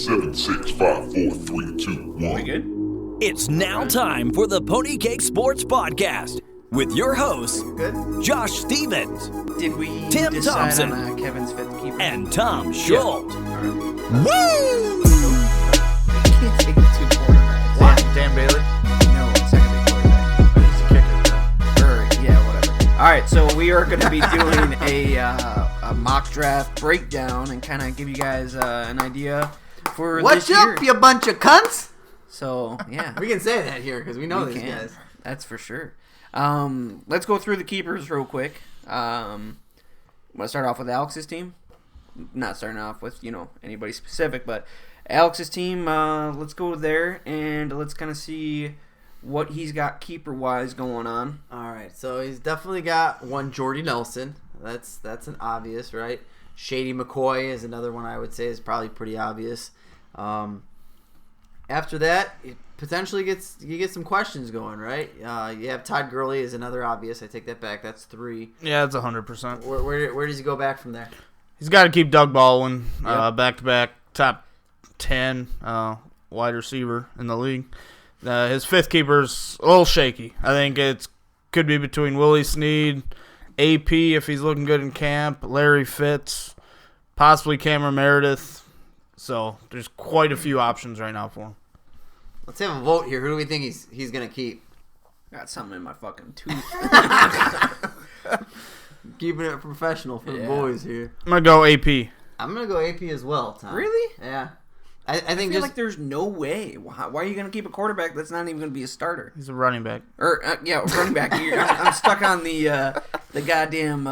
7, 6, 5, 4, 3, 2, 1. We good? It's now time for the Pony Cake Sports Podcast with your hosts, Good. Josh Stevens Did we Tim decide Thompson. on Kevin's fifth keeper? and Tom Schultz. Woo! Can't take the two quarterbacks. Why? Dan Bailey? No, it's not gonna be quarterback. He's a kicker, Or, yeah, whatever. All right, so we are going to be doing a mock draft breakdown and kind of give you guys an idea for What's this year. up, you bunch of cunts? So, yeah. We can say that here because we know We these can. guys. That's for sure. Let's go through the keepers real quick. I'm going to start off with Alex's team. Not starting off with, anybody specific, but Alex's team, let's go there and let's kind of see what he's got keeper-wise going on. All right, so he's definitely got one Jordy Nelson. That's an obvious, right? Shady McCoy is another one I would say is probably pretty obvious. After that, it potentially you get some questions going, right? You have Todd Gurley is another obvious. I take that back. That's 3. Yeah, that's 100%. Where does he go back from there? He's got to keep Doug Baldwin Yep. back-to-back top 10 wide receiver in the league. His fifth keeper's a little shaky. I think it could be between Willie Snead, AP if he's looking good in camp, Larry Fitz, possibly Cameron Meredith. So there's quite a few options right now for him. Let's have a vote here. Who do we think he's gonna keep? Got something in my fucking tooth. Keeping it professional for the Yeah. boys here. I'm going to go AP. I'm gonna go AP as well, Tom. Really? Yeah. I think I feel just like there's no way. Why are you going to keep a quarterback that's not even going to be a starter? He's a running back. Or running back. I'm stuck on the goddamn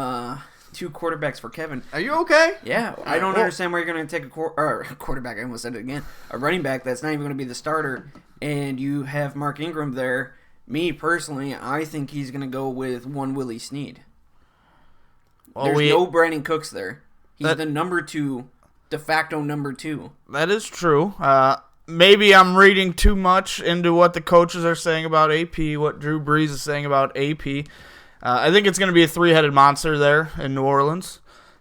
2 quarterbacks for Kevin. Are you okay? Yeah, I don't understand why you're going to take a quarterback. I almost said it again. A running back that's not even going to be the starter, and you have Mark Ingram there. Me personally, I think he's going to go with one Willie Snead. Well, There's no Brandon Cooks there. He's the number 2, de facto number 2. That is true. Maybe I'm reading too much into what the coaches are saying about AP, what Drew Brees is saying about AP. I think it's going to be a 3-headed monster there in New Orleans.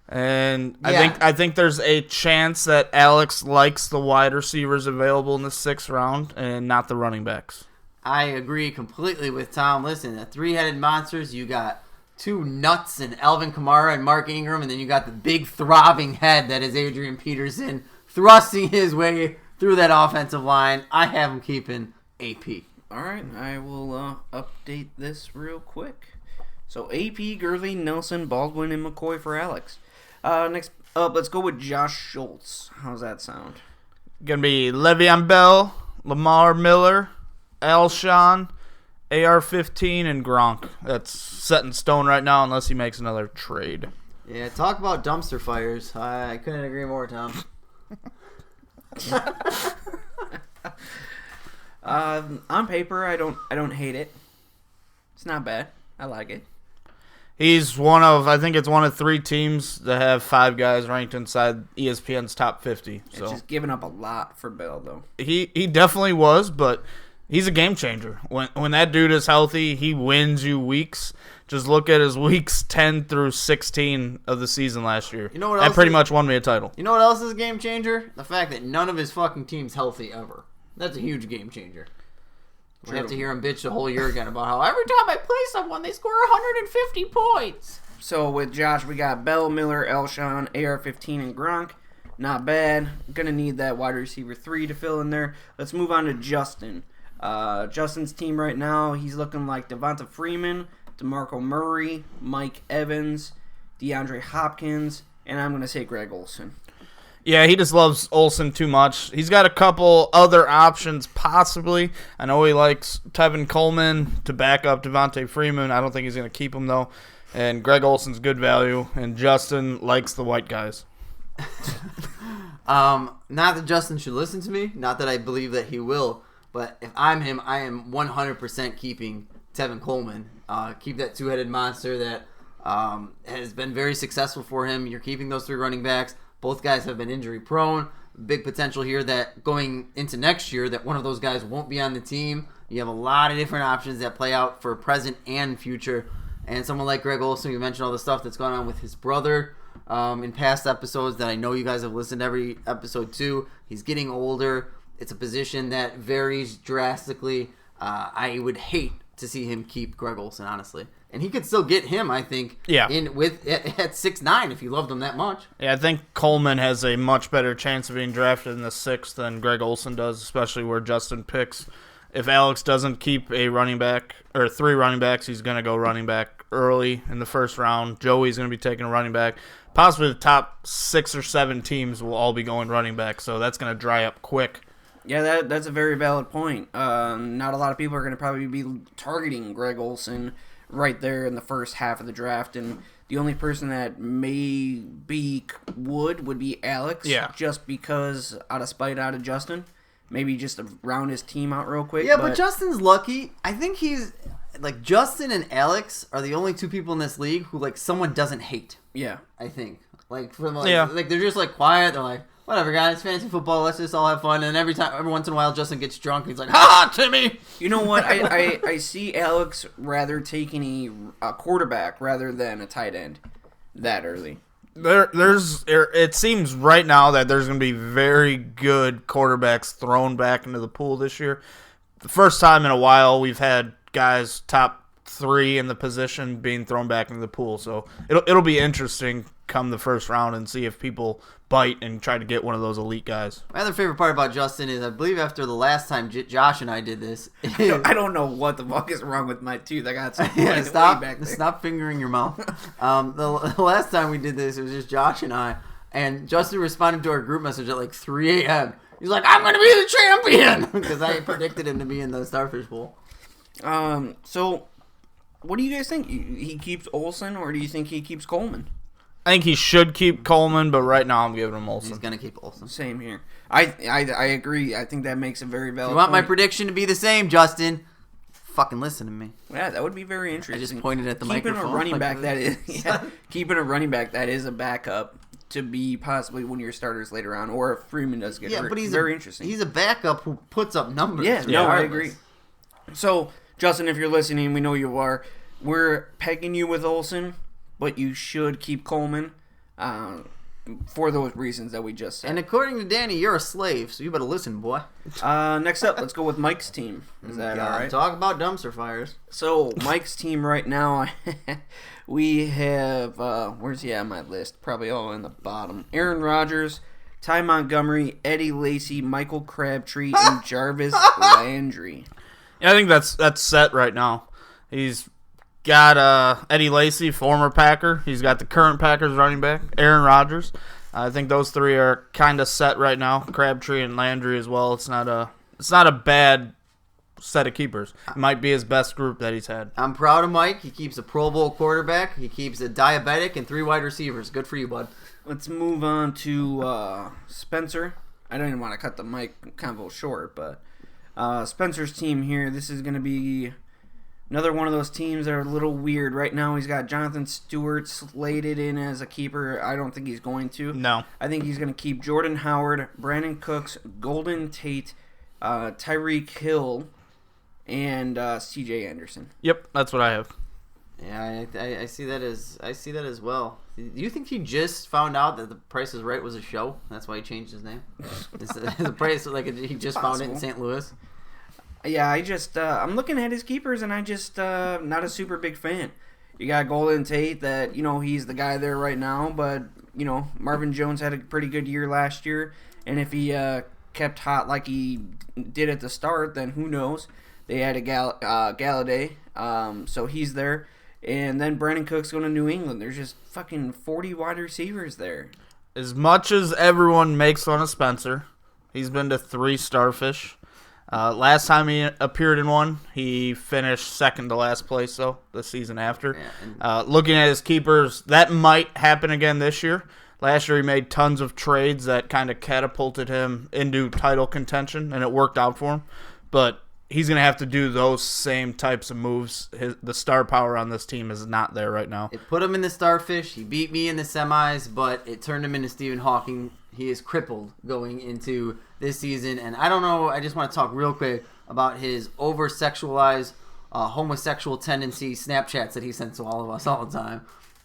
And I think there's a chance that Alex likes the wide receivers available in the 6th round and not the running backs. I agree completely with Tom. Listen, the 3-headed monsters, you got 2 nuts and Alvin Kamara and Mark Ingram, and then you got the big throbbing head that is Adrian Peterson thrusting his way through that offensive line. I have him keeping AP. All right, I will update this real quick. So AP, Gurley, Nelson, Baldwin, and McCoy for Alex. Next up, let's go with Josh Schultz. How's that sound? Going to be Le'Veon Bell, Lamar Miller, Alshon, AR-15, and Gronk. That's set in stone right now unless he makes another trade. Yeah, talk about dumpster fires. I couldn't agree more, Tom. On paper, I don't hate it. It's not bad. I like it. He's I think it's one of 3 teams that have 5 guys ranked inside ESPN's top 50. So It's just giving up a lot for Bell, though. he definitely was, but he's a game changer. When that dude is healthy, he wins you weeks. Just look at his weeks 10 through 16 of the season last year. You know what that else pretty is- much won me a title. You know what else is a game changer? The fact that none of his fucking team's healthy ever. That's a huge game changer. We have to hear him bitch the whole year again about how every time I play someone, they score 150 points. So with Josh, we got Bell, Miller, Alshon, AR-15, and Gronk. Not bad. Gonna need that wide receiver 3 to fill in there. Let's move on to Justin. Justin's team right now, he's looking like Devonta Freeman, DeMarco Murray, Mike Evans, DeAndre Hopkins, and I'm going to say Greg Olsen. Yeah, he just loves Olsen too much. He's got a couple other options possibly. I know he likes Tevin Coleman to back up Devontae Freeman. I don't think he's going to keep him, though. And Greg Olsen's good value, and Justin likes the white guys. Not that Justin should listen to me, not that I believe that he will, but if I'm him, I am 100% keeping Tevin Coleman. Keep that 2-headed monster that has been very successful for him. You're keeping those 3 running backs. Both guys have been injury prone. Big potential here that going into next year that one of those guys won't be on the team. You have a lot of different options that play out for present and future. And someone like Greg Olsen, you mentioned all the stuff that's going on with his brother. in past episodes that I know you guys have listened to every episode to. He's getting older. It's a position that varies drastically. I would hate to see him keep Greg Olsen, honestly. And he could still get him, I think, Yeah. at 6'9" if you loved him that much. Yeah, I think Coleman has a much better chance of being drafted in the 6th than Greg Olsen does, especially where Justin picks. If Alex doesn't keep a running back or 3 running backs, he's going to go running back early in the first round. Joey's going to be taking a running back. Possibly the top 6 or 7 teams will all be going running back, so that's going to dry up quick. Yeah, that's a very valid point. Not a lot of people are going to probably be targeting Greg Olsen right there in the first half of the draft, and the only person that maybe would be Alex, Yeah. just because out of spite out of Justin, maybe just to round his team out real quick. Yeah, but Justin's lucky. I think he's like Justin and Alex are the only 2 people in this league who like someone doesn't hate. yeah, I think like from like, Yeah. like they're just like quiet. They're like, whatever, guys, fantasy football. Let's just all have fun. And every once in a while, Justin gets drunk. And he's like, "Ha, Timmy!" you know what? I see Alex rather taking a quarterback rather than a tight end that early. It seems right now that there's going to be very good quarterbacks thrown back into the pool this year. The first time in a while we've had guys top 3 in the position being thrown back into the pool. So it'll be interesting come the first round and see if people bite and try to get one of those elite guys. My other favorite part about Justin is I believe after the last time Josh and I did this. I don't know what the fuck is wrong with my tooth. I got some Yeah, way stop back there. stop fingering your mouth. The last time we did this, it was just Josh and I, and Justin responded to our group message at like 3 a.m. He's like, "I'm gonna be the champion," because I predicted him to be in the Starfish Bowl. So, what do you guys think? He keeps Olsen, or do you think he keeps Coleman? I think he should keep Coleman, but right now I'm giving him Olsen. He's gonna keep Olsen. Same here. I agree. I think that makes a very valid You want my point. prediction to be the same, Justin? Fucking listen to me. Yeah, that would be very interesting. just pointed at the keeping microphone a running like back this. that is keeping a running back that is a backup to be possibly one of your starters later on, or if Freeman does get Yeah, hurt. but he's very a, interesting. He's a backup who puts up numbers. Yeah, no, I regardless. agree. So, Justin, if you're listening, we know you are. We're pegging you with Olsen, but you should keep Coleman for those reasons that we just said. And according to Danny, you're a slave, so you better listen, boy. Next up, let's go with Mike's team. Is that all right? Talk about dumpster fires. So, Mike's team right now, we have, where's he at on my list? Probably all in the bottom. Aaron Rodgers, Ty Montgomery, Eddie Lacy, Michael Crabtree, and Jarvis Landry. Yeah, I think that's set right now. He's got Eddie Lacy, former Packer. He's got the current Packers running back, Aaron Rodgers. I think those 3 are kind of set right now. Crabtree and Landry as well. It's not a bad set of keepers. It might be his best group that he's had. I'm proud of Mike. He keeps a Pro Bowl quarterback. He keeps a diabetic and 3 wide receivers. Good for you, bud. Let's move on to Spencer. I don't even want to cut the mic convo short, but Spencer's team here, this is going to be another one of those teams that are a little weird. Right now, he's got Jonathan Stewart slated in as a keeper. I don't think he's going to. No. I think he's going to keep Jordan Howard, Brandon Cooks, Golden Tate, Tyreek Hill, and C.J. Anderson. Yep, that's what I have. Yeah, I see that as well. Do you think he just found out that The Price is Right was a show? That's why he changed his name. The Price, like he just found it in Possible. St. Louis. Yeah, I just I'm looking at his keepers, and I just not a super big fan. You got Golden Tate, that he's the guy there right now, but Marvin Jones had a pretty good year last year, and if he kept hot like he did at the start, then who knows? They had a Galladay, so he's there, and then Brandon Cook's going to New England. There's just fucking 40 wide receivers there. As much as everyone makes fun of Spencer, he's been to 3 Starfish. Last time he appeared in one, he finished second to last place, though, the season after. Yeah, Looking at his keepers, that might happen again this year. Last year he made tons of trades that kind of catapulted him into title contention, and it worked out for him. But he's going to have to do those same types of moves. The star power on this team is not there right now. It put him in the Starfish. He beat me in the semis, but it turned him into Stephen Hawking. He is crippled going into this season. And I don't know, I just want to talk real quick about his over-sexualized homosexual tendency Snapchats that he sends to all of us all the time.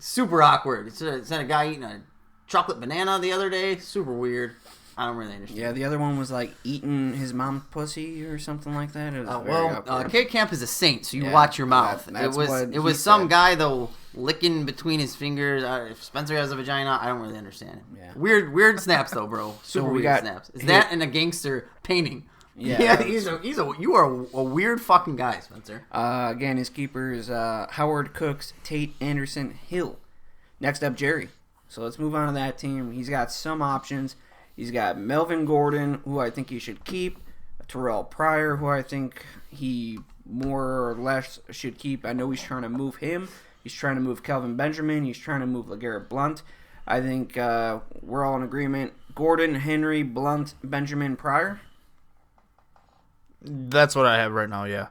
Super awkward. It's a guy eating a chocolate banana the other day. Super weird. I don't really understand. Yeah, the other one was like eating his mom's pussy or something like that. It was very awkward. K Camp is a saint, so you Yeah, watch your mouth. that's what It he was some said. guy though licking between his fingers. If Spencer has a vagina, I don't really understand it. Yeah. Weird snaps though, bro. Super we weird got- snaps. Is that in a gangster painting? Yeah. You are a weird fucking guy, Spencer. Again, his keepers, Howard Cooks, Tate Anderson, Hill. Next up, Jerry. So let's move on to that team. He's got some options. He's got Melvin Gordon, who I think he should keep. Terrell Pryor, who I think he more or less should keep. I know he's trying to move him. He's trying to move Kelvin Benjamin. He's trying to move LeGarrette Blunt. I think we're all in agreement. Gordon, Henry, Blunt, Benjamin, Pryor. That's what I have right now, yeah.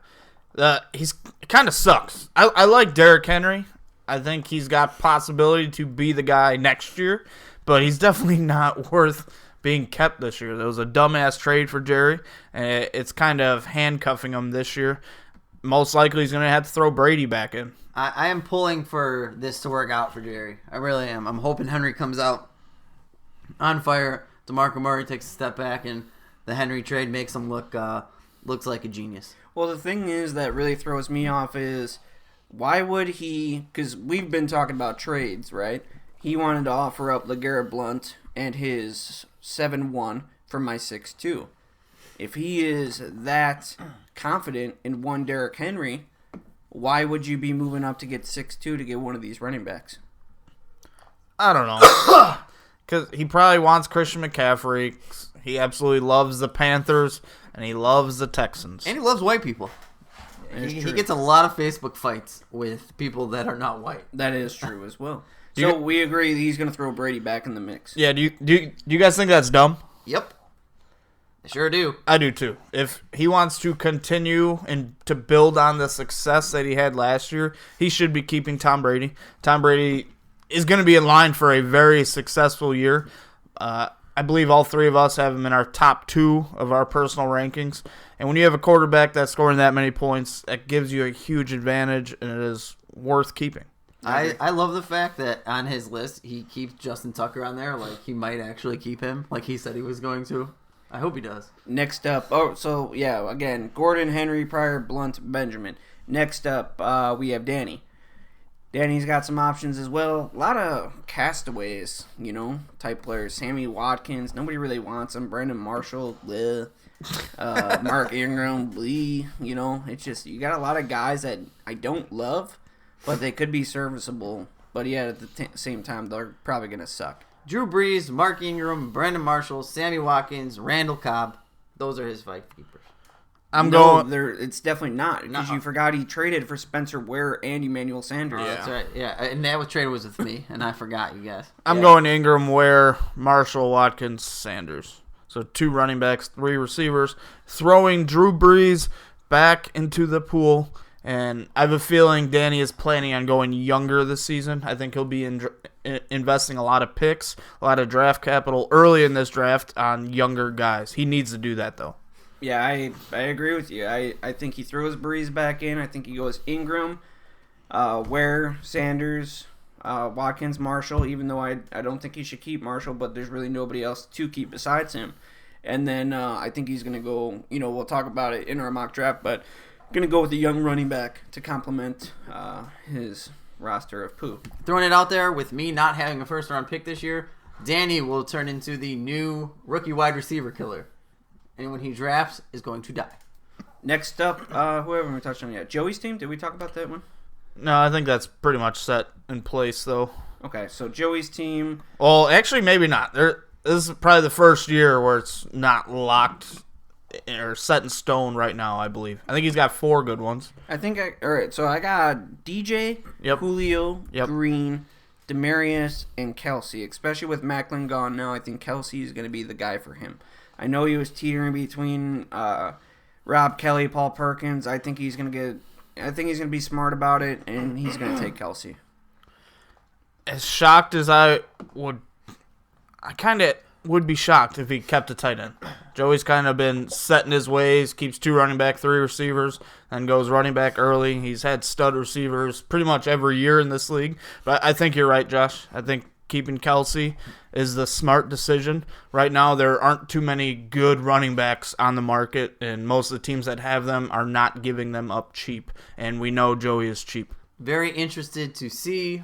He's kind of sucks. I like Derrick Henry. I think he's got possibility to be the guy next year, but he's definitely not worth being kept this year. There was a dumbass trade for Jerry, and it's kind of handcuffing him this year. Most likely he's going to have to throw Brady back in. I am pulling for this to work out for Jerry. I really am. I'm hoping Henry comes out on fire. DeMarco Murray takes a step back, and the Henry trade makes him looks like a genius. Well, the thing is that really throws me off is why would he, because we've been talking about trades, right? He wanted to offer up LeGarrette Blunt and his 7-1 for my 6-2. If he is that confident in one Derrick Henry, why would you be moving up to get 6-2 to get one of these running backs? I don't know. Because he probably wants Christian McCaffrey. He absolutely loves the Panthers, and he loves the Texans. And he loves white people. He gets a lot of Facebook fights with people that are not white. That is true as well. You So get- we agree that he's going to throw Brady back in the mix. Yeah, do you guys think that's dumb? Yep. I sure do. I do too. If he wants to continue and to build on the success that he had last year, he should be keeping Tom Brady. Tom Brady is going to be in line for a very successful year. I believe all three of us have him in our top 2 of our personal rankings. And when you have a quarterback that's scoring that many points, that gives you a huge advantage, and it is worth keeping. I love the fact that on his list he keeps Justin Tucker on there. Like he might actually keep him, like he said he was going to. I hope he does. Next up, again, Gordon, Henry, Pryor, Blunt, Benjamin. Next up, we have Danny. Danny's got some options as well. A lot of castaways, type players. Sammy Watkins, nobody really wants him. Brandon Marshall, bleh. Mark Ingram, bleh. It's just, you got a lot of guys that I don't love, but they could be serviceable. But yeah, at the same time, they're probably going to suck. Drew Brees, Mark Ingram, Brandon Marshall, Sammy Watkins, Randall Cobb. Those are his 5 keepers. It's definitely not, because you forgot he traded for Spencer Ware and Emmanuel Sanders. Oh, that's right. Yeah, and that was traded with me, and I forgot, you guys. I'm going Ingram, Ware, Marshall, Watkins, Sanders. So 2 running backs, 3 receivers, throwing Drew Brees back into the pool. And I have a feeling Danny is planning on going younger this season. I think he'll be investing a lot of picks, a lot of draft capital early in this draft on younger guys. He needs to do that, though. Yeah, I agree with you. I think he throws Breeze back in. I think he goes Ingram, Ware, Sanders, Watkins, Marshall, even though I don't think he should keep Marshall, but there's really nobody else to keep besides him. And then I think he's going to go, we'll talk about it in our mock draft, but going to go with a young running back to complement his roster of poo. Throwing it out there, with me not having a first-round pick this year, Danny will turn into the new rookie wide receiver killer. Anyone he drafts is going to die. Next up, who haven't we touched on yet? Joey's team? Did we talk about that one? No, I think that's pretty much set in place, though. Okay, so Joey's team. Well, actually, maybe not. This is probably the first year where it's not locked or set in stone right now, I believe. I think he's got 4 good ones. All right, so I got DJ, Yep. Julio, Yep. Green, Demarius, and Kelsey. Especially with Macklin gone now, I think Kelsey is going to be the guy for him. I know he was teetering between Rob Kelly, Paul Perkins. I think he's going to be smart about it, and he's going to take Kelsey. As shocked as I would, I kind of would be shocked if he kept a tight end. Joey's kind of been set in his ways, keeps 2 running back, 3 receivers, and goes running back early. He's had stud receivers pretty much every year in this league. But I think you're right, Josh. I think keeping Kelsey is the smart decision. Right now, there aren't too many good running backs on the market, and most of the teams that have them are not giving them up cheap. And we know Joey is cheap. Very interested to see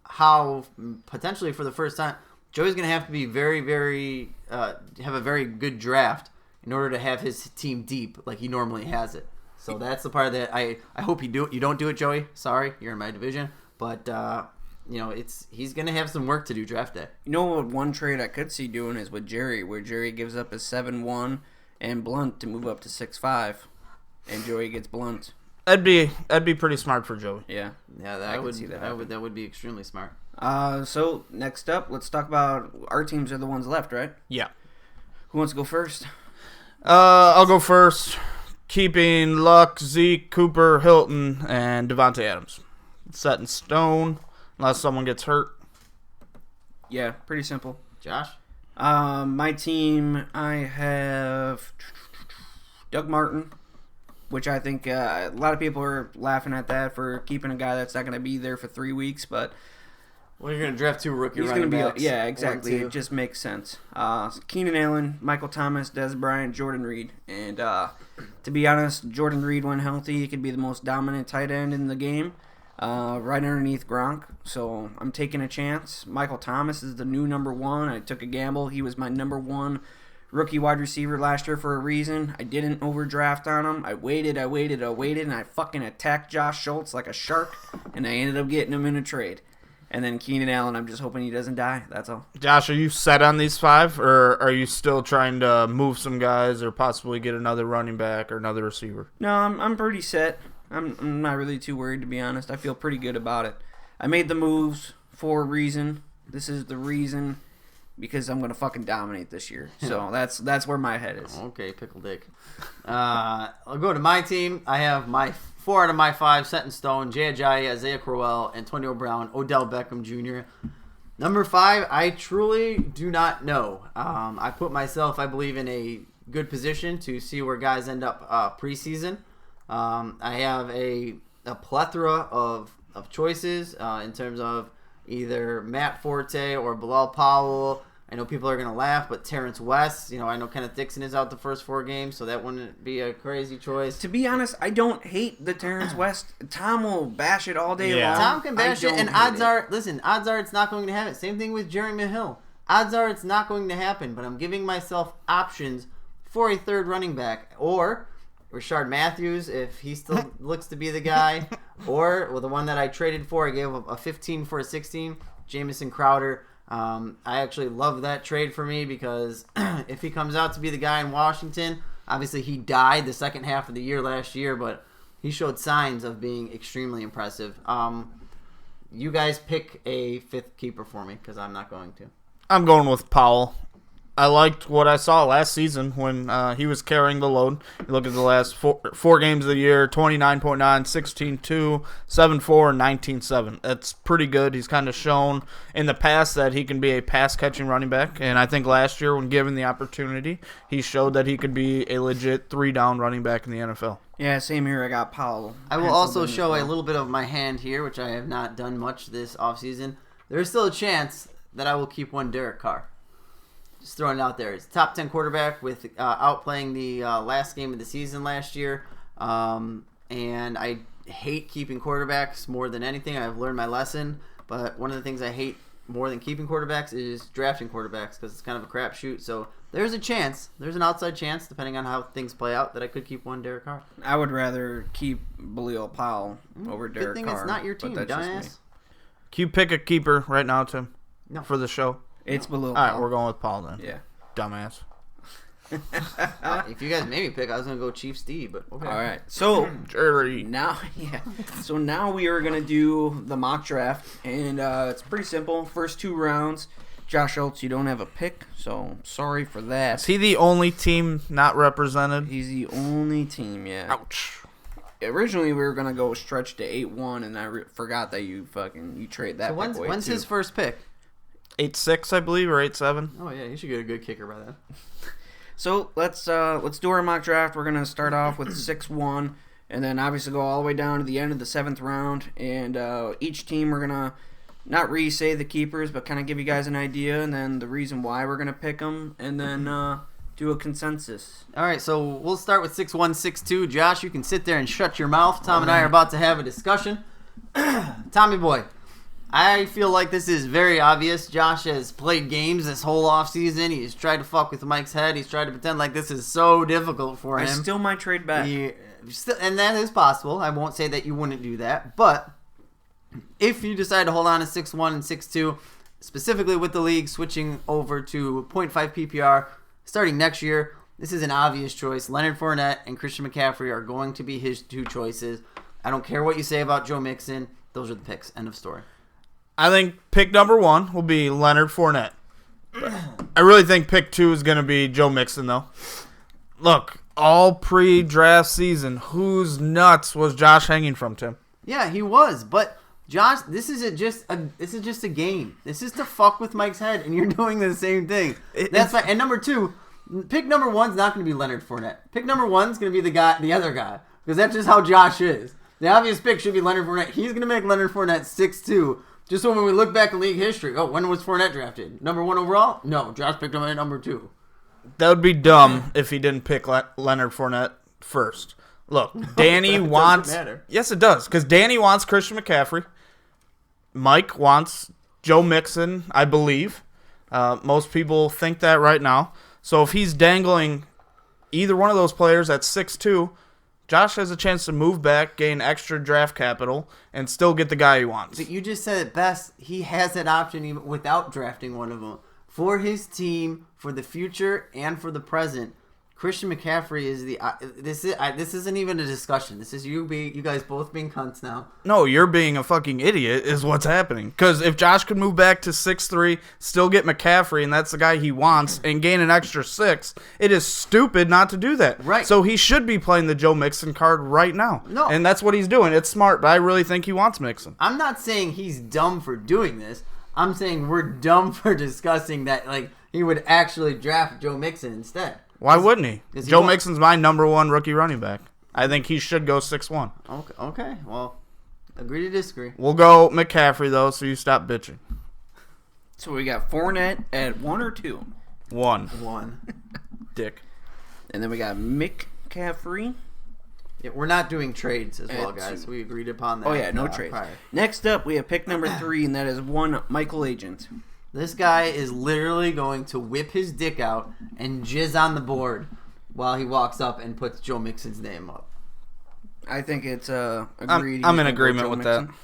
how, potentially for the first time, Joey's going to have to be very, very, have a very good draft in order to have his team deep like he normally has it. So that's the part that I hope you do it. You don't do it, Joey. Sorry, you're in my division. But, he's going to have some work to do draft day. You know what one trade I could see doing is with Jerry, where Jerry gives up his 7-1 and Blunt to move up to 6-5, and Joey gets Blunt. That'd be pretty smart for Joey. Yeah. Yeah, I could see that that would be extremely smart. So next up, let's talk about our teams are the ones left, right? Yeah. Who wants to go first? I'll go first. Keeping Luck, Zeke, Cooper, Hilton, and Devontae Adams. Set in stone unless someone gets hurt. Yeah, pretty simple. Josh? My team, I have Doug Martin, which I think a lot of people are laughing at that for keeping a guy that's not going to be there for 3 weeks, but Well, you're going to draft 2 rookie he's running going to backs. be, yeah, exactly. 1, 2. It just makes sense. Keenan Allen, Michael Thomas, Des Bryant, Jordan Reed. And to be honest, Jordan Reed, when healthy, he could be the most dominant tight end in the game, right underneath Gronk. So I'm taking a chance. Michael Thomas is the new number 1. I took a gamble. He was my number 1 rookie wide receiver last year for a reason. I didn't overdraft on him. I waited, and I fucking attacked Josh Schultz like a shark, and I ended up getting him in a trade. And then Keenan Allen, I'm just hoping he doesn't die. That's all. Josh, are you set on these 5, or are you still trying to move some guys or possibly get another running back or another receiver? No, I'm pretty set. I'm not really too worried, to be honest. I feel pretty good about it. I made the moves for a reason. This is the reason, because I'm going to fucking dominate this year. So that's where my head is. Okay, pickle dick. I'll go to my team. I have my 4 out of my 5 set in stone: Jay Ajayi, Isaiah Crowell, Antonio Brown, Odell Beckham Jr. Number 5, I truly do not know. I put myself, I believe, in a good position to see where guys end up preseason. I have a plethora of choices in terms of either Matt Forte or Bilal Powell. I know people are going to laugh, but Terrence West, I know Kenneth Dixon is out the first 4 games, so that wouldn't be a crazy choice. To be honest, I don't hate the Terrence West. Tom will bash it all day long. Tom can bash I it, and don't hate odds are it's not going to happen. Same thing with Jeremy Hill. Odds are it's not going to happen, but I'm giving myself options for a 3rd running back. Or Rashard Matthews, if he still looks to be the guy. Or the one that I traded for, I gave up a 15 for a 16, Jamison Crowder. I actually love that trade for me because if he comes out to be the guy in Washington, obviously he died the second half of the year last year, but he showed signs of being extremely impressive. You guys pick a 5th keeper for me because I'm not going to. I'm going with Powell. I liked what I saw last season when he was carrying the load. You look at the last four games of the year, 29.9, 16.2, 7.4, and 19.7. That's pretty good. He's kind of shown in the past that he can be a pass-catching running back, and I think last year when given the opportunity, he showed that he could be a legit 3-down running back in the NFL. Yeah, same here. I got Powell. I will also show a little bit of my hand here, which I have not done much this offseason. There's still a chance that I will keep one Derek Carr. Just throwing it out there. It's top 10 quarterback with outplaying the last game of the season last year. And I hate keeping quarterbacks more than anything. I've learned my lesson. But one of the things I hate more than keeping quarterbacks is drafting quarterbacks because it's kind of a crapshoot. So there's a chance. There's an outside chance, depending on how things play out, that I could keep one Derek Carr. I would rather keep Bilal Powell over Derek Carr. Good thing it's not your team, dumbass. Can you pick a keeper right now, Tim? No. For the show? It's Bilal All Powell. right, we're going with Paul then. Yeah. Dumbass. If you guys made me pick, I was going to go Chief Steve, but okay. All right. So Jerry. now we are going to do the mock draft, and it's pretty simple. First 2 rounds. Josh Schultz, you don't have a pick, so sorry for that. Is he the only team not represented? He's the only team, yeah. Ouch. Originally, we were going to go stretch to 8-1, and I forgot that you trade that So pick away, when's too. his first pick? 8'6", I believe, or 8'7". Oh yeah, you should get a good kicker by then. So let's do our mock draft. We're gonna start off with 6-1, and then obviously go all the way down to the end of the 7th round. And each team we're gonna not re-say the keepers, but kind of give you guys an idea, and then the reason why we're gonna pick them, and then do a consensus. All right, so we'll start with 6-1, 6-2. Josh, you can sit there and shut your mouth. Tom and I are about to have a discussion. Tommy boy, I feel like this is very obvious. Josh has played games this whole offseason. He's tried to fuck with Mike's head. He's tried to pretend like this is so difficult for him. I still might trade back. And that is possible. I won't say that you wouldn't do that. But if you decide to hold on to 6-1 and 6-2, specifically with the league switching over to 0.5 PPR starting next year, this is an obvious choice. Leonard Fournette and Christian McCaffrey are going to be his two choices. I don't care what you say about Joe Mixon. Those are the picks. End of story. I think pick number 1 will be Leonard Fournette. I really think pick 2 is going to be Joe Mixon, though. Look, all pre-draft season, whose nuts was Josh hanging from, Tim? Yeah, he was, but Josh, this is just a game. This is to fuck with Mike's head, and you're doing the same thing. That's fine. And number 2, pick number 1's not going to be Leonard Fournette. Pick number 1's going to be the other guy, because that's just how Josh is. The obvious pick should be Leonard Fournette. He's going to make Leonard Fournette 6'2". Just so when we look back in league history, when was Fournette drafted? Number 1 overall? No, Josh picked him at number 2. That would be dumb if he didn't pick Leonard Fournette first. Look, Danny wants... matter. Yes, it does, because Danny wants Christian McCaffrey. Mike wants Joe Mixon, I believe. Most people think that right now. So if he's dangling either one of those players at 6'2", Josh has a chance to move back, gain extra draft capital, and still get the guy he wants. But you just said it best. He has that option even without drafting one of them. For his team, for the future, and for the present, Christian McCaffrey is the. This isn't even a discussion. This is you guys both being cunts now. No, you're being a fucking idiot is what's happening. Because if Josh could move back to 6'3", still get McCaffrey, and that's the guy he wants, and gain an extra 6, it is stupid not to do that. Right. So he should be playing the Joe Mixon card right now. No. And that's what he's doing. It's smart, but I really think he wants Mixon. I'm not saying he's dumb for doing this. I'm saying we're dumb for discussing that. Like he would actually draft Joe Mixon instead. Why wouldn't he? He Joe Mixon's my number 1 rookie running back. I think he should go 6'1". Okay. Well, agree to disagree. We'll go McCaffrey, though, so you stop bitching. So we got Fournette at 1 or 2? 1. Dick. And then we got McCaffrey. Yeah, we're not doing trades as well, At guys. 2. We agreed upon that. Oh, yeah, no trades. prior. Next up, we have pick number 3, and that is 1 Michael Agent. This guy is literally going to whip his dick out and jizz on the board while he walks up and puts Joe Mixon's name up. I think it's agreed. I'm in He's gonna go agreement Joe with Mixon. that.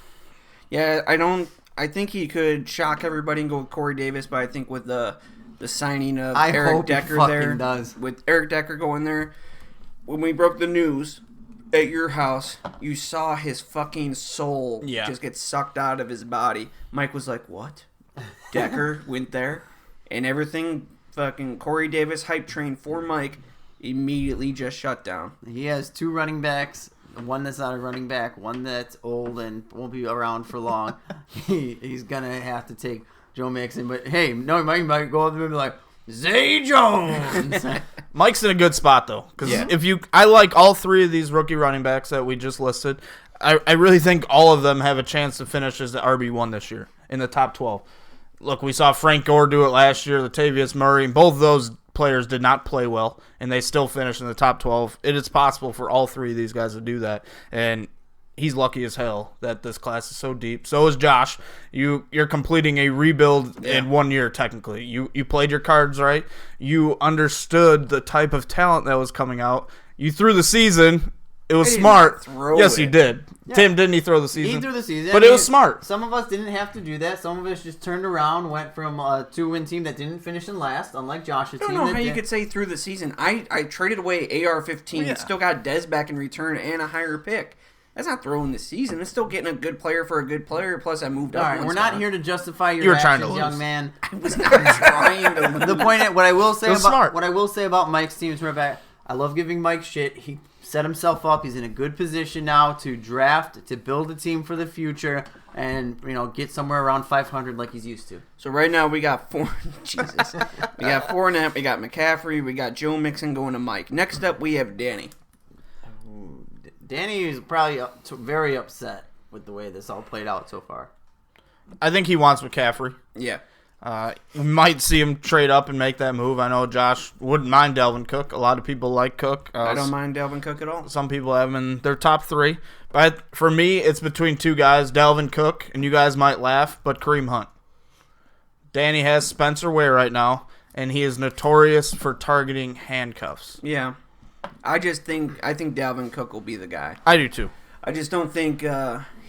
Yeah, I think he could shock everybody and go with Corey Davis, but I think with the signing of I Eric hope he Decker fucking there, does. with Eric Decker going there, when we broke the news at your house, you saw his fucking soul just get sucked out of his body. Mike was like, "What?" Decker went there, and everything fucking Corey Davis hype train for Mike immediately just shut down. He has 2 running backs, one that's not a running back, one that's old and won't be around for long. He's going to have to take Joe Mixon. But, hey, no, Mike might go up to him and be like, Zay Jones! Mike's in a good spot, though. Because I like all 3 of these rookie running backs that we just listed. I really think all of them have a chance to finish as the RB1 this year in the top 12. Look, we saw Frank Gore do it last year, Latavius Murray, and both of those players did not play well, and they still finished in the top 12. It is possible for all 3 of these guys to do that, and he's lucky as hell that this class is so deep. So is Josh. You're completing a rebuild in 1 year, technically. You played your cards right. You understood the type of talent that was coming out. You threw the season. It was smart. Yes, you did. Yeah. Tim, didn't he throw the season? He threw the season. But it was smart. Some of us didn't have to do that. Some of us just turned around, went from a 2-win team that didn't finish in last, unlike Josh's team. I don't know how you could say through the season. I traded away AR-15 and still got Dez back in return and a higher pick. That's not throwing the season. It's still getting a good player for a good player. Plus, I moved up. All right, we're not here to justify your were actions, trying to lose. young man. I was not trying to lose. The point, what I will say It was about smart. what I will say about Mike's team is right back. I love giving Mike shit. He set himself up. He's in a good position now to draft, to build a team for the future, and get somewhere around 500 like he's used to. So right now we got four. Jesus, we got Fournette, we got McCaffrey, we got Joe Mixon going to Mike. Next up we have Danny. Danny is probably very upset with the way this all played out so far. I think he wants McCaffrey. Yeah. We might see him trade up and make that move. I know Josh wouldn't mind Dalvin Cook. A lot of people like Cook. I don't mind Dalvin Cook at all. Some people have him in their top 3. But for me, it's between 2 guys, Dalvin Cook, and you guys might laugh, but Kareem Hunt. Danny has Spencer Ware right now, and he is notorious for targeting handcuffs. Yeah. I think Dalvin Cook will be the guy. I do too. I just don't think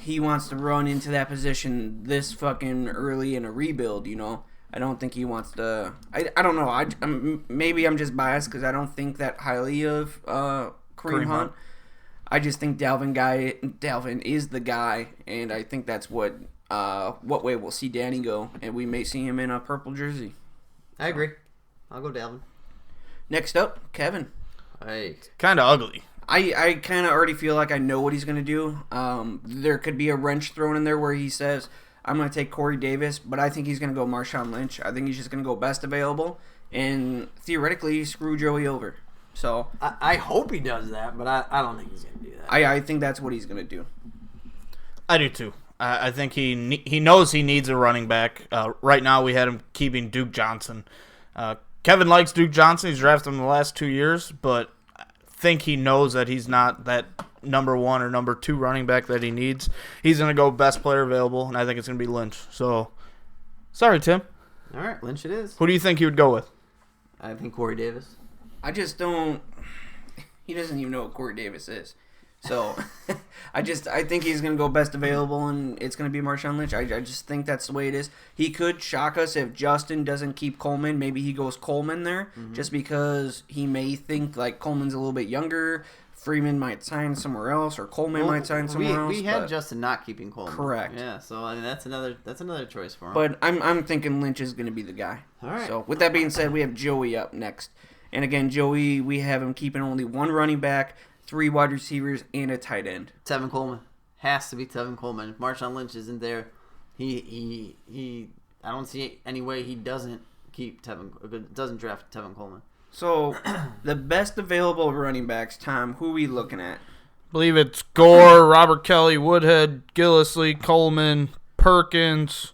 he wants to run into that position this fucking early in a rebuild, I don't think he wants to. I don't know. Maybe I'm just biased because I don't think that highly of Kareem Hunt. I just think Dalvin is the guy, and I think that's what way we'll see Danny go, and we may see him in a purple jersey. I agree. I'll go Dalvin. Next up, Kevin. Hey. Kind of ugly. I kind of already feel like I know what he's going to do. There could be a wrench thrown in there where he says, I'm going to take Corey Davis, but I think he's going to go Marshawn Lynch. I think he's just going to go best available and theoretically screw Joey over. So I hope he does that, but I don't think he's going to do that. I think that's what he's going to do. I do too. I think he knows he needs a running back. Right now we had him keeping Duke Johnson. Kevin likes Duke Johnson. He's drafted him the last 2 years, but I think he knows that he's not that number 1 or number 2 running back that he needs. He's going to go best player available, and I think it's going to be Lynch. So, sorry, Tim. All right, Lynch it is. Who do you think he would go with? I think Corey Davis. I just don't. He doesn't even know what Corey Davis is. So, I think he's going to go best available, and it's going to be Marshawn Lynch. I just think that's the way it is. He could shock us if Justin doesn't keep Coleman. Maybe he goes Coleman there, just because he may think like Coleman's a little bit younger. Freeman might sign somewhere else, or Coleman might sign somewhere else. We had Justin not keeping Coleman. Correct. Yeah, so I mean, that's another choice for him. But I'm thinking Lynch is going to be the guy. All right. So with that being said, we have Joey up next, and again, Joey, we have him keeping only 1 running back, 3 wide receivers, and a tight end. Tevin Coleman has to be Tevin Coleman. If Marshawn Lynch isn't there, he I don't see any way he doesn't draft Tevin Coleman. So, the best available running backs, Tom, who are we looking at? I believe it's Gore, Robert Kelly, Woodhead, Gillislee, Coleman, Perkins,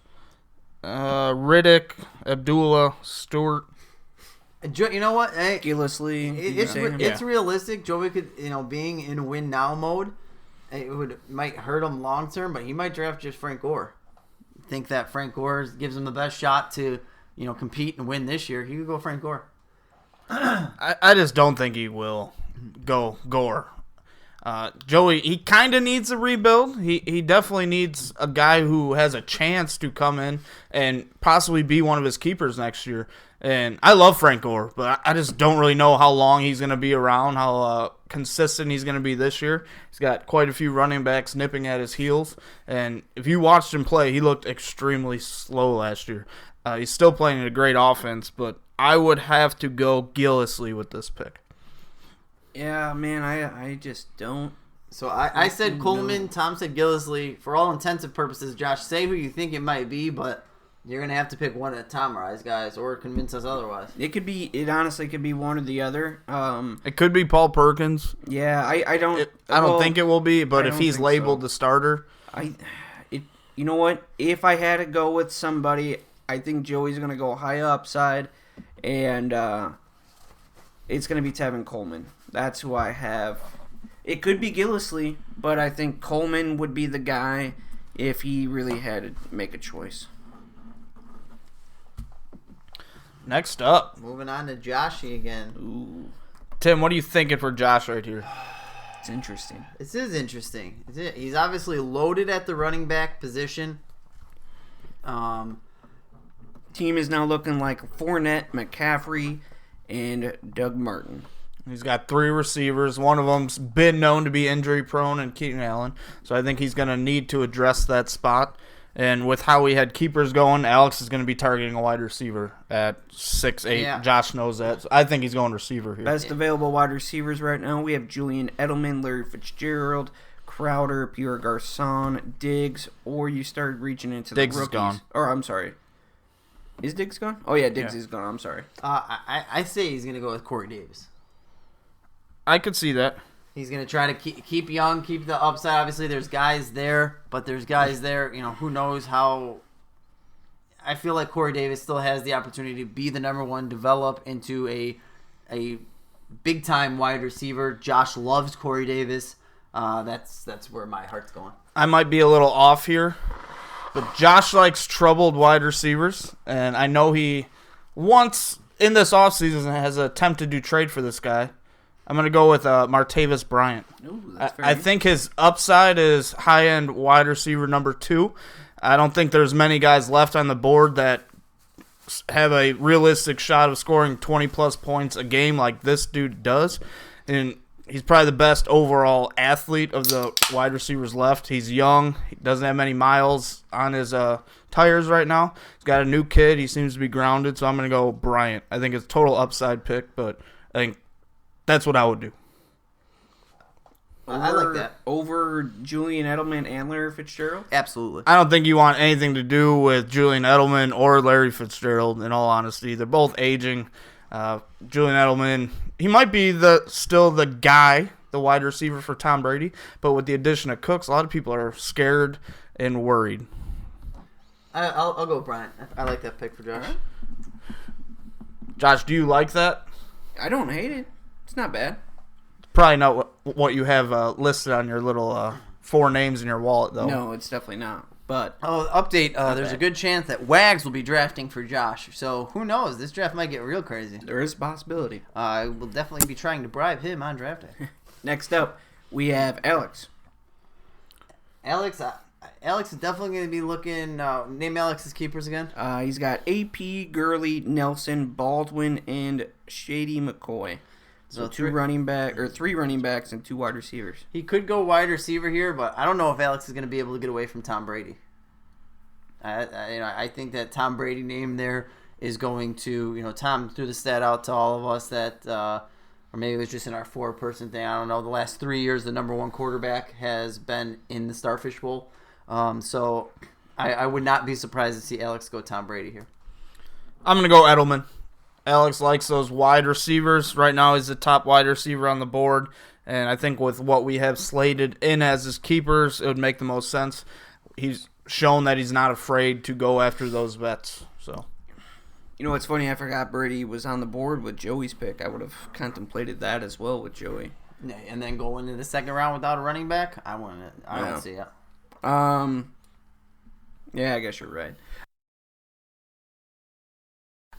Riddick, Abdullah, Stewart. You know what? Hey, Gillislee. It's realistic. Joey could, being in win now mode, might hurt him long term, but he might draft just Frank Gore. Think that Frank Gore gives him the best shot to, compete and win this year. He could go Frank Gore. I just don't think he will go Gore. Joey, he kind of needs a rebuild. He definitely needs a guy who has a chance to come in and possibly be one of his keepers next year. And I love Frank Gore, but I just don't really know how long he's going to be around, how consistent he's going to be this year. He's got quite a few running backs nipping at his heels. And if you watched him play, he looked extremely slow last year. He's still playing a great offense, but I would have to go Gillislee with this pick. Yeah, man, I just don't. So I said Coleman, Tom said Gillislee. For all intents and purposes, Josh, say who you think it might be, but you're going to have to pick one of the Tom Rise guys or convince us otherwise. It honestly could be one or the other. It could be Paul Perkins. Yeah, I don't think it will be, but if he's labeled the starter. You know what? If I had to go with somebody, I think Joey's going to go high upside, and it's going to be Tevin Coleman. That's who I have. It could be Gillislee, but I think Coleman would be the guy if he really had to make a choice. Next up. Moving on to Joshy again. Ooh. Tim, what are you thinking for Josh right here? It's interesting. This is interesting. He's obviously loaded at the running back position. Team is now looking like Fournette, McCaffrey, and Doug Martin. He's got 3 receivers. One of them's been known to be injury prone, and Keenan Allen. So I think he's going to need to address that spot. And with how we had keepers going, Alex is going to be targeting a wide receiver at 6'8". Yeah. Josh knows that. So I think he's going receiver here. Best available wide receivers right now, we have Julian Edelman, Larry Fitzgerald, Crowder, Pierre Garcon, Diggs, or you start reaching into the Diggs is rookies. gone. Or, I'm sorry. Is Diggs gone? Oh, yeah, Diggs is gone. I'm sorry. I say he's going to go with Corey Davis. I could see that. He's going to try to keep young, keep the upside. Obviously, there's guys there, but there's guys there, who knows how. I feel like Corey Davis still has the opportunity to be the number one, develop into a big-time wide receiver. Josh loves Corey Davis. That's where my heart's going. I might be a little off here, but Josh likes troubled wide receivers, and I know he once in this offseason has attempted to trade for this guy. I'm going to go with Martavis Bryant. Ooh, that's I think his upside is high-end wide receiver number 2. I don't think there's many guys left on the board that have a realistic shot of scoring 20-plus points a game like this dude does. And he's probably the best overall athlete of the wide receivers left. He's young. He doesn't have many miles on his tires right now. He's got a new kid. He seems to be grounded, so I'm going to go Bryant. I think it's a total upside pick, but I think that's what I would do. I like that. Over Julian Edelman and Larry Fitzgerald? Absolutely. I don't think you want anything to do with Julian Edelman or Larry Fitzgerald, in all honesty. They're both aging. Julian Edelman, he might be still the guy, the wide receiver for Tom Brady, but with the addition of Cooks, a lot of people are scared and worried. I'll go with Bryant. I like that pick for Josh. Josh, do you like that? I don't hate it. It's not bad. Probably not what you have listed on your little 4 names in your wallet, though. No, it's definitely not. But Oh, update. There's bad. a good chance that Wags will be drafting for Josh. So who knows? This draft might get real crazy. there is a possibility. I will definitely be trying to bribe him on draft day. Next up, we have Alex. Alex is definitely going to be looking. Name Alex's keepers again. He's got AP, Gurley, Nelson, Baldwin, and Shady McCoy. So three running backs and 2 wide receivers. He could go wide receiver here, but I don't know if Alex is going to be able to get away from Tom Brady. I think that Tom Brady name there is going to, Tom threw the stat out to all of us that, or maybe it was just in our 4-person thing. I don't know. The last 3 years, the number 1 quarterback has been in the Starfish Bowl. So I would not be surprised to see Alex go Tom Brady here. I'm going to go Edelman. Alex likes those wide receivers. Right now he's the top wide receiver on the board, and I think with what we have slated in as his keepers, it would make the most sense. He's shown that he's not afraid to go after those bets. So, You know what's funny? I forgot Brady was on the board with Joey's pick. I would have contemplated that as well with Joey. Yeah, and then go into the second round without a running back? I Yeah. don't see it. Yeah, I guess you're right.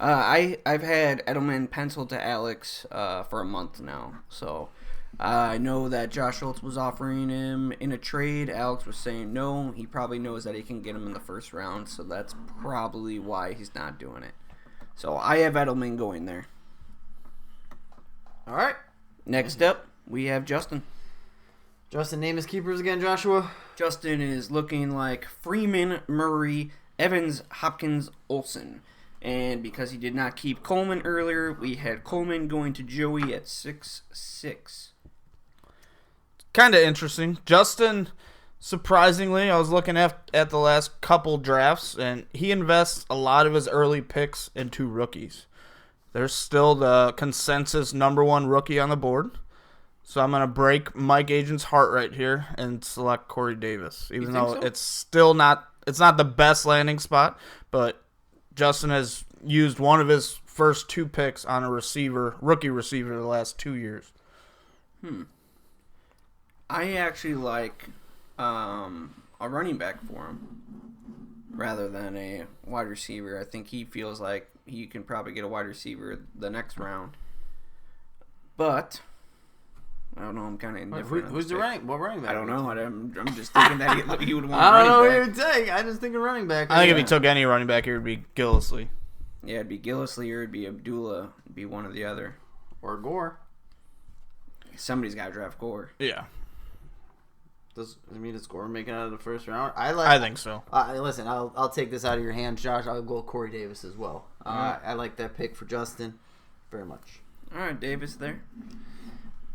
I've had Edelman penciled to Alex for a month now, so I know that Josh Schultz was offering him in a trade. Alex was saying no. He probably knows that he can get him in the first round, so that's probably why he's not doing it. So I have Edelman going there. All right. Next up, we have Justin. Justin, name his keepers again, Joshua. Justin is looking like Freeman, Murray, Evans, Hopkins, Olsen. And because he did not keep Coleman earlier, we had Coleman going to Joey at 6'6". kind of interesting. Justin, surprisingly, I was looking at the last couple drafts, and he invests a lot of his early picks into rookies. There's still the consensus number 1 rookie on the board. So I'm going to break Mike Agent's heart right here and select Corey Davis. Even though so? it's still not the best landing spot, but Justin has used one of his first 2 picks on a rookie receiver the last 2 years. I actually like a running back for him rather than a wide receiver. I think he feels like he can probably get a wide receiver the next round. But I don't know. I'm kind of indifferent. on Who's this the pick. running? What running back? I don't know. I'm just thinking that he would want I don't know a what running you back. would take. I just think of running back. I think if he took any running back, it would be Gillisley. Yeah, it'd be Gillisley or it'd be Abdullah. It'd be one or the other. or Gore. Somebody's got to draft Gore. Yeah. Does Gordon make it out of the first round? I think so. Listen, I'll take this out of your hands, Josh. I'll go with Corey Davis as well. I like that pick for Justin very much. All right, Davis there.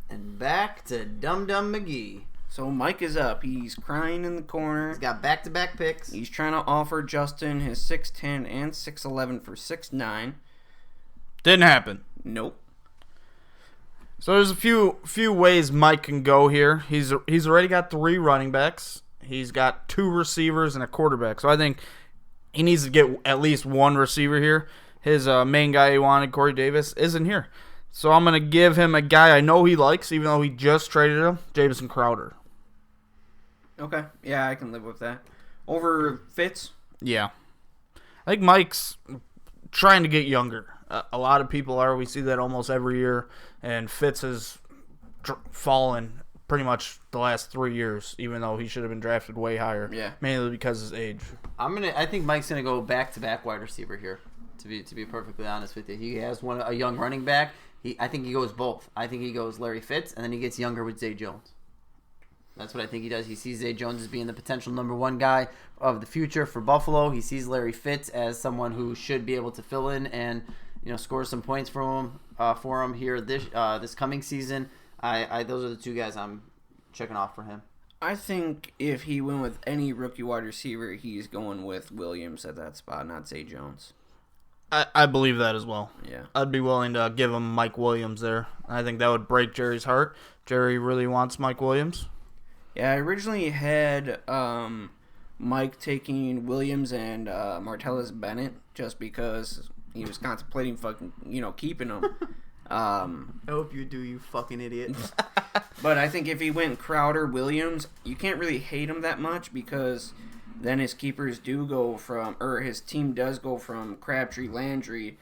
And back to Dum Dum McGee. So Mike is up. He's crying in the corner. He's got back-to-back picks. He's trying to offer Justin his 6'10 and 6'11 for 6'9. Didn't happen. Nope. So there's a few ways Mike can go here. He's already got 3 running backs. He's got 2 receivers and a quarterback. So I think he needs to get at least 1 receiver here. His main guy he wanted, Corey Davis, isn't here. So I'm going to give him a guy I know he likes, even though he just traded him, Jamison Crowder. Okay. Yeah, I can live with that. Over Fitz? Yeah. I think Mike's trying to get younger. A lot of people are. We see that almost every year. And Fitz has fallen pretty much the last 3 years, even though he should have been drafted way higher. Yeah. Mainly because of his age. I think Mike's gonna go back-to-back wide receiver here. To be perfectly honest with you, he has a young running back. I think he goes both. I think he goes Larry Fitz, and then he gets younger with Zay Jones. That's what I think he does. He sees Zay Jones as being the potential number 1 guy of the future for Buffalo. He sees Larry Fitz as someone who should be able to fill in and score some points for him here this coming season. Those are the 2 guys I'm checking off for him. I think if he went with any rookie wide receiver, he's going with Williams at that spot, not Zay Jones. I believe that as well. Yeah. I'd be willing to give him Mike Williams there. I think that would break Jerry's heart. Jerry really wants Mike Williams. Yeah, I originally had Mike taking Williams and Martellus Bennett just because he was contemplating keeping him. I hope you do, you fucking idiot. But I think if he went Crowder, Williams, you can't really hate him that much because then his keepers his team does go from Crabtree, Landry,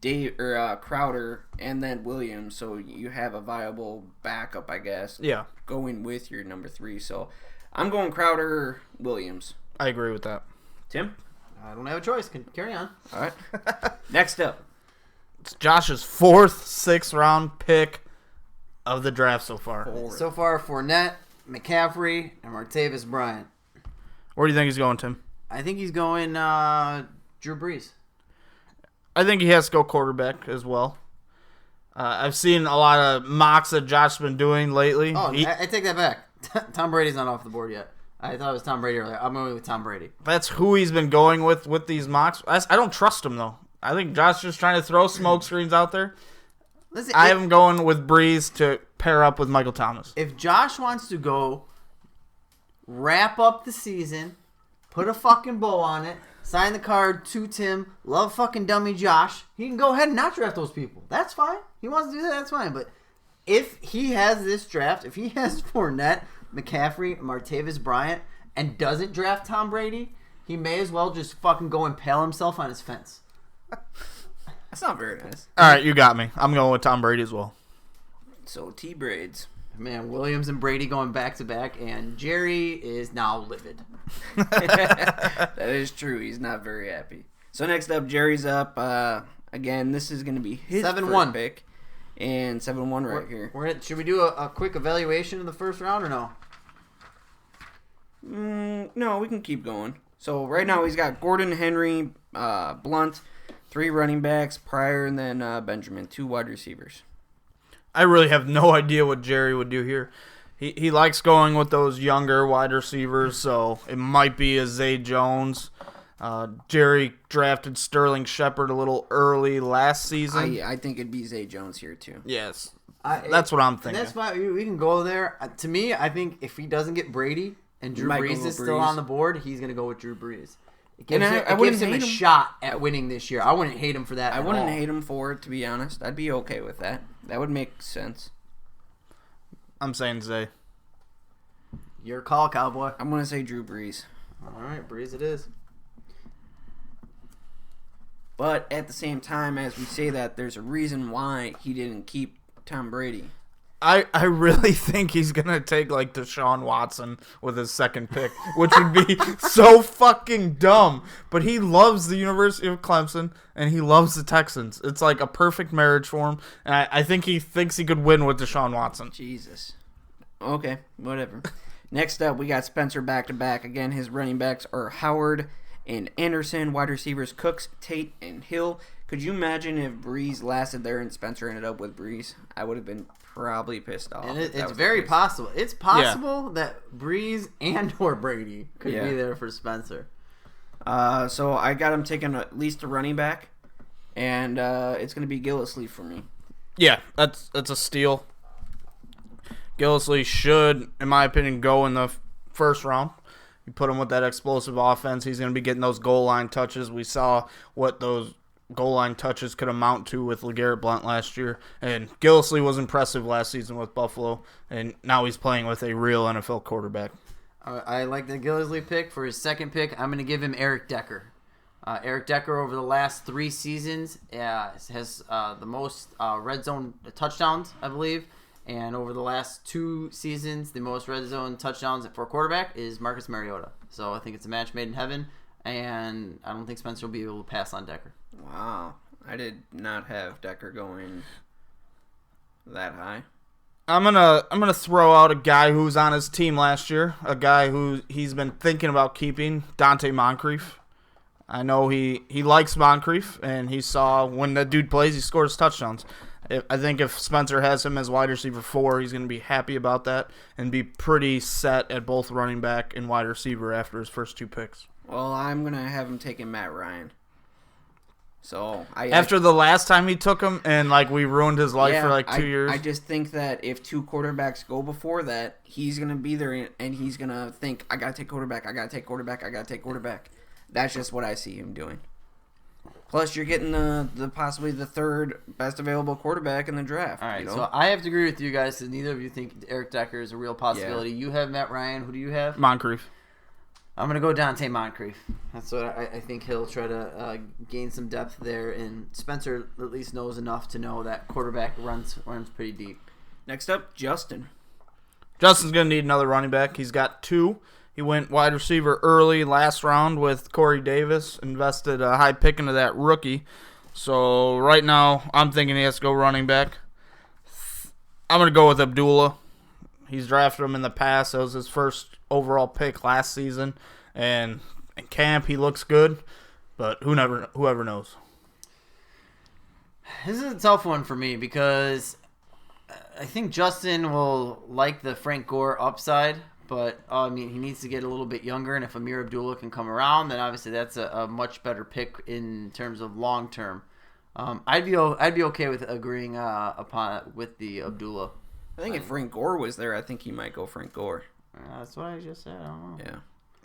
Crowder, and then Williams. So you have a viable backup, I guess. Yeah. Going with your number 3. So I'm going Crowder, Williams. I agree with that. Tim? I don't have a choice. Carry on. All right. Next up. It's Josh's 4th, 6th round pick of the draft so far. So far, Fournette, McCaffrey, and Martavis Bryant. Where do you think he's going, Tim? I think he's going Drew Brees. I think he has to go quarterback as well. I've seen a lot of mocks that Josh's been doing lately. Oh, I take that back. Tom Brady's not off the board yet. I thought it was Tom Brady earlier. I'm going with Tom Brady. That's who he's been going with these mocks. I don't trust him, though. I think Josh's just trying to throw smoke screens out there. Listen, I have him going with Breeze to pair up with Michael Thomas. If Josh wants to go wrap up the season, put a fucking bow on it, sign the card to Tim, love fucking dummy Josh, he can go ahead and not draft those people. That's fine. He wants to do that, that's fine. But if he has this draft, if he has Fournette, McCaffrey, Martavis Bryant, and doesn't draft Tom Brady, he may as well just fucking go impale himself on his fence. That's not very nice. All right, you got me. I'm going with Tom Brady as well. So T-Braids. Man, Williams and Brady going back to back, and Jerry is now livid. That is true. He's not very happy. So next up, Jerry's up. Again, this is going to be his 7-1 first pick. And 7-1 right here. Should we do a quick evaluation of the first round or no? No, we can keep going. So right now he's got Gordon, Henry, Blunt, 3 running backs, Pryor, and then Benjamin, 2 wide receivers. I really have no idea what Jerry would do here. He likes going with those younger wide receivers, so it might be a Zay Jones. Jerry drafted Sterling Shepard a little early last season. I think it'd be Zay Jones here too. Yes, that's what I'm thinking. That's why we can go there. To me, I think if he doesn't get Brady and Drew Brees is still on the board, he's going to go with Drew Brees. It gives him a shot at winning this year. I wouldn't hate him for that. I wouldn't hate him for it, to be honest. I'd be okay with that. That would make sense. I'm saying Zay. Your call, cowboy. I'm going to say Drew Brees. All right, Brees it is. But at the same time, as we say that, there's a reason why he didn't keep Tom Brady. I really think he's going to take, like, Deshaun Watson with his second pick, which would be so fucking dumb. But he loves the University of Clemson, and he loves the Texans. It's like a perfect marriage for him. And I think he thinks he could win with Deshaun Watson. Jesus. Okay, whatever. Next up, we got Spencer back-to-back. Again, his running backs are Howard and Anderson. Wide receivers Cooks, Tate, and Hill. Could you imagine if Breeze lasted there and Spencer ended up with Breeze? I would have been probably pissed off. And if that it's was very the case. possible. It's possible that Breeze and or Brady could be there for Spencer. So I got him taking at least a running back, and it's going to be Gillislee for me. Yeah, that's a steal. Gillislee should, in my opinion, go in the first round. You put him with that explosive offense, he's going to be getting those goal line touches. We saw what those goal line touches could amount to with LeGarrette Blount last year. And Gillislee was impressive last season with Buffalo, and now he's playing with a real NFL quarterback. I like the Gillislee pick. For his second pick, I'm going to give him Eric Decker. Eric Decker, over the last 3 seasons, has the most red zone touchdowns, I believe. And over the last 2 seasons, the most red zone touchdowns for a quarterback is Marcus Mariota. So I think it's a match made in heaven, and I don't think Spencer will be able to pass on Decker. Wow. I did not have Decker going that high. I'm gonna throw out a guy who was on his team last year, a guy who he's been thinking about keeping, Dante Moncrief. I know he likes Moncrief, and he saw when the dude plays, he scores touchdowns. I think if Spencer has him as wide receiver 4, he's going to be happy about that and be pretty set at both running back and wide receiver after his first 2 picks. Well, I'm going to have him taking Matt Ryan. So after the last time he took him and we ruined his life for 2 years. I just think that if 2 quarterbacks go before that, he's going to be there and he's going to think, I got to take quarterback, I got to take quarterback, I got to take quarterback. That's just what I see him doing. Plus, you're getting the possibly the 3rd best available quarterback in the draft. All right, so I have to agree with you guys because neither of you think Eric Decker is a real possibility. Yeah. You have Matt Ryan. Who do you have? Moncrief. I'm going to go Dante Moncrief. That's what I think he'll try to gain some depth there, and Spencer at least knows enough to know that quarterback runs pretty deep. Next up, Justin. Justin's going to need another running back. He's got 2. He went wide receiver early last round with Corey Davis, invested a high pick into that rookie. So right now, I'm thinking he has to go running back. I'm going to go with Abdullah. He's drafted him in the past. That was his first overall pick last season. And in camp, he looks good, but whoever knows. This is a tough one for me because I think Justin will like the Frank Gore upside. But, he needs to get a little bit younger, and if Amir Abdullah can come around, then obviously that's a much better pick in terms of long term. I'd be okay with agreeing with the Abdullah. I think if Frank Gore was there, I think he might go Frank Gore. That's what I just said. I don't know. Yeah,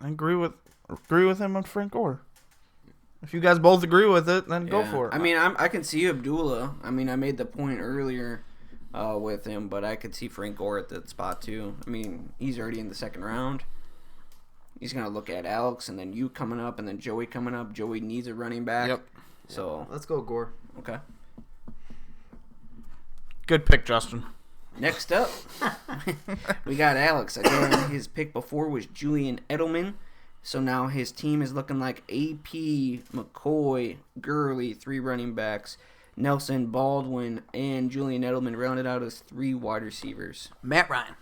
I agree with him on Frank Gore. If you guys both agree with it, then go for it. I can see Abdullah. I made the point earlier with him, but I could see Frank Gore at that spot too. He's already in the 2nd round. He's going to look at Alex and then you coming up and then Joey coming up. Joey needs a running back. Yep. So let's go Gore. Okay. Good pick, Justin. Next up, we got Alex. Again, his pick before was Julian Edelman. So now his team is looking like AP, McCoy, Gurley, 3 running backs. Nelson, Baldwin, and Julian Edelman rounded out as 3 wide receivers. Matt Ryan.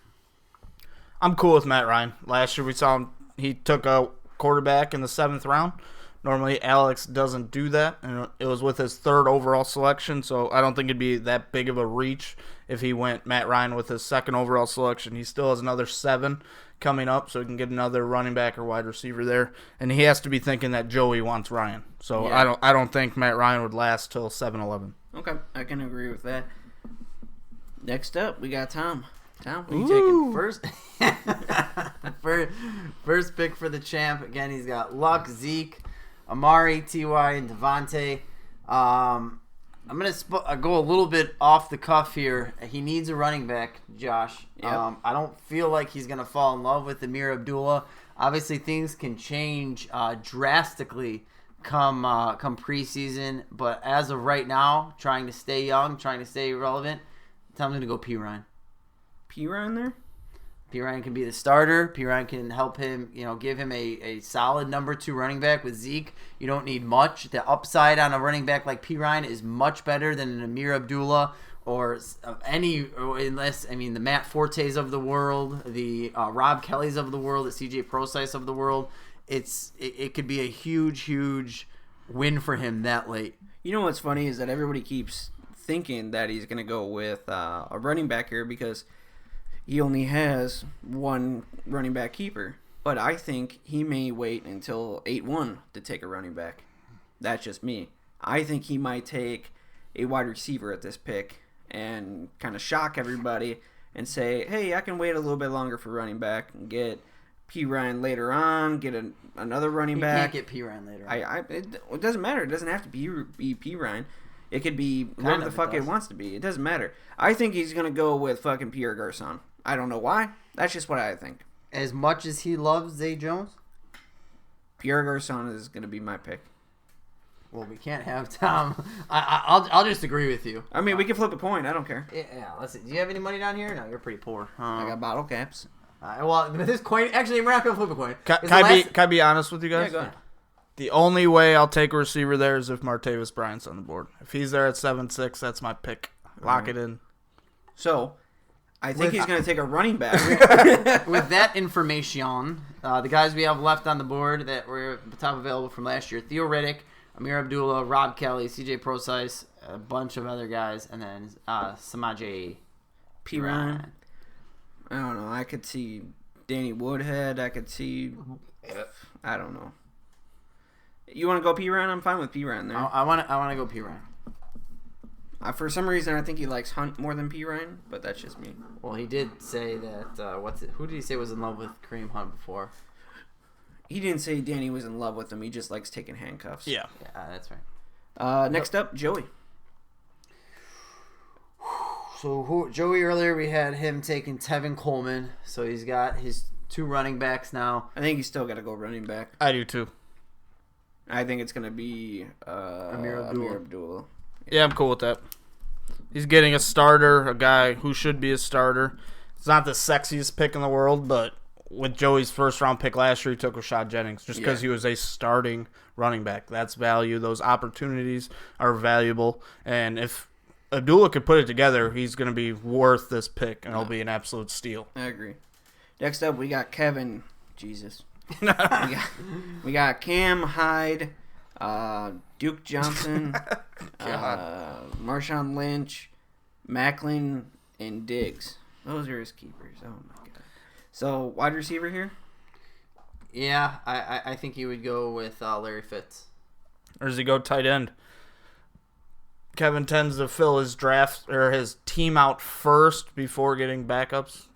I'm cool with Matt Ryan. Last year we saw him, he took a quarterback in the 7th round. Normally Alex doesn't do that, and it was with his 3rd overall selection, so I don't think it'd be that big of a reach if he went Matt Ryan with his 2nd overall selection. He still has another 7 coming up, so he can get another running back or wide receiver there. And he has to be thinking that Joey wants Ryan. So yeah. I don't think Matt Ryan would last till 7-11. Okay, I can agree with that. Next up, we got Tom. Tom, who are you taking? First pick for the champ. Again, he's got Luck, Zeke, Amari, T.Y., and Devontae. I'm going to go a little bit off the cuff here. He needs a running back, Josh. Yep. I don't feel like he's going to fall in love with Amir Abdullah. Obviously, things can change drastically come preseason. But as of right now, trying to stay young, trying to stay relevant, I'm going to go P. Ryan. P. Ryan there? P. Ryan can be the starter. P. Ryan can help him, give him a solid number 2 running back with Zeke. You don't need much. The upside on a running back like P. Ryan is much better than an Amir Abdullah or unless, I mean, the Matt Fortes of the world, the Rob Kellys of the world, the CJ Prosise of the world, it could be a huge win for him that late. You know what's funny is that everybody keeps thinking that he's going to go with a running back here because he only has one running back keeper. But I think he may wait until 8-1 to take a running back. That's just me. I think he might take a wide receiver at this pick and kind of shock everybody and say, hey, I can wait a little bit longer for running back and get P. Ryan later on, get another running back. You can't get P. Ryan later on. It doesn't matter. It doesn't have to be P. Ryan. It could be whoever the fuck it wants to be. It doesn't matter. I think he's going to go with fucking Pierre Garçon. I don't know why. That's just what I think. As much as he loves Zay Jones? Pierre Garçon is going to be my pick. Well, we can't have Tom. I'll just agree with you. I mean, we can flip a coin. I don't care. Yeah, let's see. Do you have any money down here? No, you're pretty poor. I got bottle caps. Well, this coin... Actually, we're not going to flip a coin. Can I be honest with you guys? Yeah, go ahead. The only way I'll take a receiver there is if Martavis Bryant's on the board. If he's there at 7-6, that's my pick. Lock it in. So, I think he's going to take a running back. With that information, the guys we have left on the board that were the top available from last year, Theo Riddick, Amir Abdullah, Rob Kelly, CJ Prosise, a bunch of other guys, and then Samaje P. Ryan. I don't know. I could see Danny Woodhead. I could see... I don't know. You want to go P. Ryan? I'm fine with P. Ryan there. I want to go P. Ryan. For some reason, I think he likes Hunt more than P. Ryan, but that's just me. Well, he did say that. Who did he say was in love with Kareem Hunt before? He didn't say Danny was in love with him. He just likes taking handcuffs. Yeah. Yeah, that's right. Next up, Joey. So Joey earlier, we had him taking Tevin Coleman. So he's got his two running backs now. I think he's still got to go running back. I do too. I think it's going to be Amir Abdullah. Yeah, I'm cool with that. He's getting a starter, a guy who should be a starter. It's not the sexiest pick in the world, but with Joey's first-round pick last year, he took Rashad Jennings just because he was a starting running back. That's value. Those opportunities are valuable. And if Abdullah could put it together, he's going to be worth this pick, and it'll be an absolute steal. I agree. Next up, we got Kevin. Jesus. we got Cam Hyde, Duke Johnson, Marshawn Lynch, Macklin, and Diggs. Those are his keepers. Oh, my God. So, wide receiver here? Yeah, I think he would go with Larry Fitz. Or does he go tight end? Kevin tends to fill his draft or his team out first before getting backups.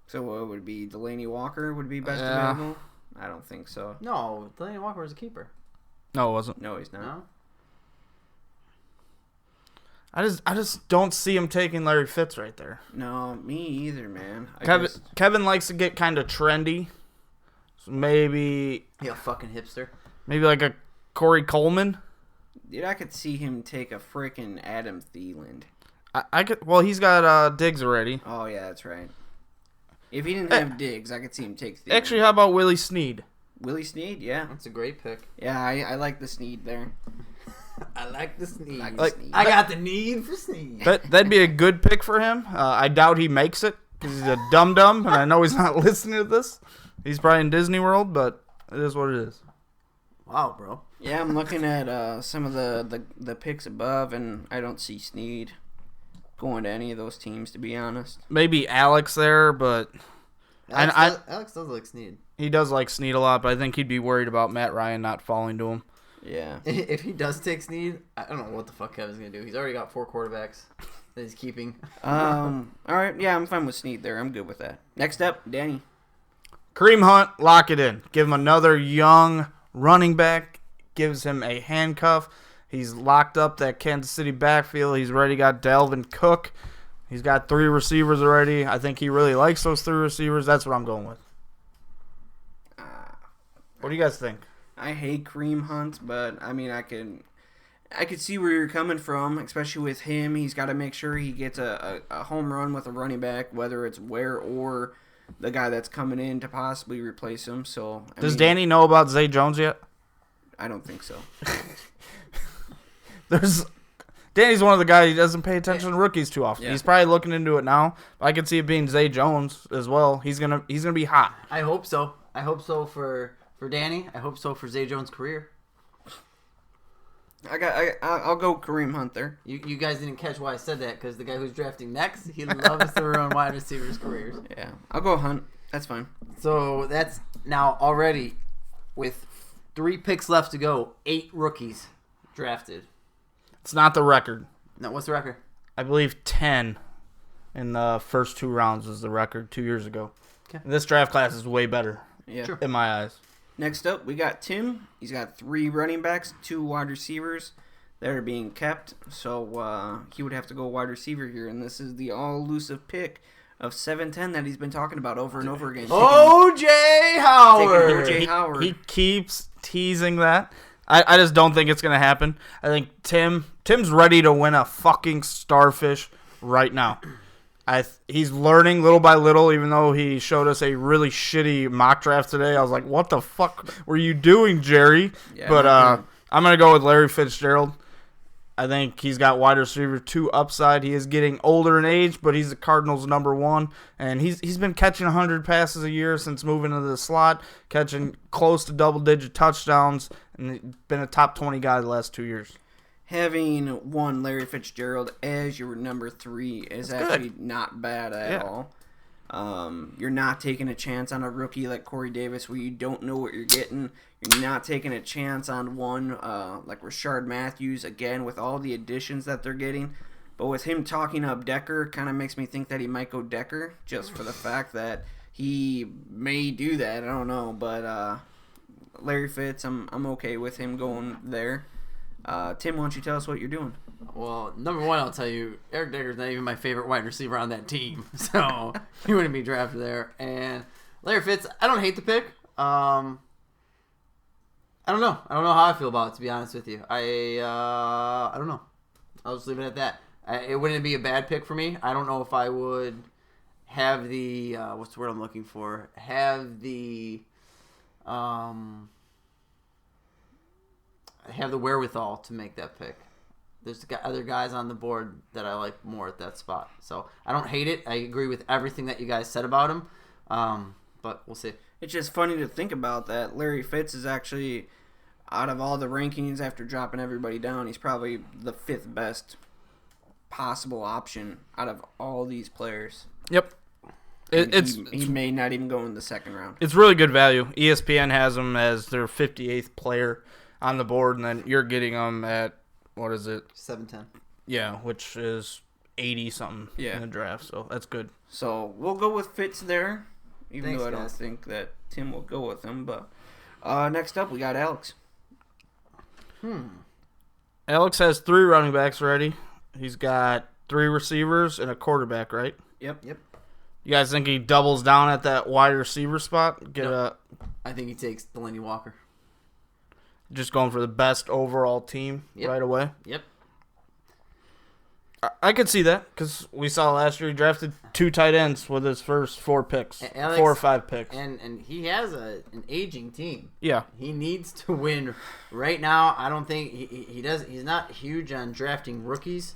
So what would be Delaney Walker would be best available? I don't think so. No, Delaney Walker was a keeper. No, it wasn't. No, he's not. No? I just don't see him taking Larry Fitz right there. No, me either, man. Kevin likes to get kind of trendy. So maybe fucking hipster. Maybe like a Corey Coleman. Dude, I could see him take a freaking Adam Thielen. I could. Well, he's got Diggs already. Oh yeah, that's right. If he didn't have Diggs, I could see him take Thielen. Actually, how about Willie Snead? Willie Snead, yeah. That's a great pick. Yeah, I like the Snead there. I like the Snead. Snead. I got the need for Snead. That'd be a good pick for him. I doubt he makes it because he's a dum-dum, and I know he's not listening to this. He's probably in Disney World, but it is what it is. Wow, bro. Yeah, I'm looking at some of the picks above, and I don't see Snead going to any of those teams, to be honest. Maybe Alex there, but Alex does like Snead. He does like Snead a lot, but I think he'd be worried about Matt Ryan not falling to him. Yeah. If he does take Snead, I don't know what the fuck Kevin's going to do. He's already got 4 quarterbacks that he's keeping. All right, yeah, I'm fine with Snead there. I'm good with that. Next up, Danny. Kareem Hunt, lock it in. Give him another young running back. Gives him a handcuff. He's locked up that Kansas City backfield. He's already got Dalvin Cook. He's got 3 receivers already. I think he really likes those 3 receivers. That's what I'm going with. What do you guys think? I hate Kareem Hunt, but I mean, I could see where you're coming from, especially with him. He's got to make sure he gets a home run with a running back, whether it's Ware or the guy that's coming in to possibly replace him. So Does Danny know about Zay Jones yet? I don't think so. Danny's one of the guys, he doesn't pay attention to rookies too often. Yeah. He's probably looking into it now. I can see it being Zay Jones as well. He's gonna be hot. I hope so. I hope so for Danny. I hope so for Zay Jones' career. I'll go Kareem Hunt there. You guys didn't catch why I said that because the guy who's drafting next, he loves to run wide receivers' careers. Yeah, I'll go Hunt. That's fine. So that's now already with 3 picks left to go, 8 rookies drafted. It's not the record. Now, what's the record? I believe 10 in the first 2 rounds was the record 2 years ago. Okay. This draft class is way better Yeah. Sure. in my eyes. Next up, we got Tim. He's got 3 running backs, 2 wide receivers that are being kept. So he would have to go wide receiver here. And this is the all-elusive pick of 7'10 that he's been talking about over and over again. O.J. Howard. Taking O.J. Howard. He keeps teasing that. I just don't think it's going to happen. I think Tim's ready to win a fucking starfish right now. He's learning little by little, even though he showed us a really shitty mock draft today. I was like, what the fuck were you doing, Jerry? Yeah, But not good. I'm going to go with Larry Fitzgerald. I think he's got wide receiver 2 upside. He is getting older in age, but he's the Cardinals' number 1. And he's been catching 100 passes a year since moving into the slot, catching close to double-digit touchdowns, and been a top 20 guy the last 2 years. Having one Larry Fitzgerald as your number 3 is That's actually good. not bad at Yeah. all. You're not taking a chance on a rookie like Corey Davis where you don't know what you're getting. You're not taking a chance on one like Rashard Matthews, again, with all the additions that they're getting. But with him talking up Decker, kind of makes me think that he might go Decker, just for the fact that he may do that. I don't know. But Larry Fitz, I'm okay with him going there. Tim, why don't you tell us what you're doing? Well, number 1, I'll tell you, Eric Decker's not even my favorite wide receiver on that team, so he wouldn't be drafted there. And Larry Fitz, I don't hate the pick. I don't know. I don't know how I feel about it, to be honest with you. I don't know. I'll just leave it at that. It wouldn't be a bad pick for me. I don't know if I would have the what's the word I'm looking for? Have the wherewithal to make that pick. There's other guys on the board that I like more at that spot. So I don't hate it. I agree with everything that you guys said about him. But we'll see. It's just funny to think about that Larry Fitz is actually, out of all the rankings after dropping everybody down, he's probably the 5th best possible option out of all these players. Yep. He may not even go in the 2nd round. It's really good value. ESPN has him as their 58th player on the board, and then you're getting him at, what is it? 7-10. Yeah, which is 80-something in the draft, so that's good. So we'll go with Fitz there, even Thanks, though I don't guys. think that Tim will go with him. But next up, we got Alex. Alex has 3 running backs already. He's got 3 receivers and a quarterback, right? Yep. You guys think he doubles down at that wide receiver spot? I think he takes Delaney Walker. Just going for the best overall team right away? Yep. I could see that because we saw last year he drafted 2 tight ends with his first 4 picks. Alex, 4 or 5 picks. And he has an aging team. Yeah. He needs to win right now. I don't think he does. He's not huge on drafting rookies.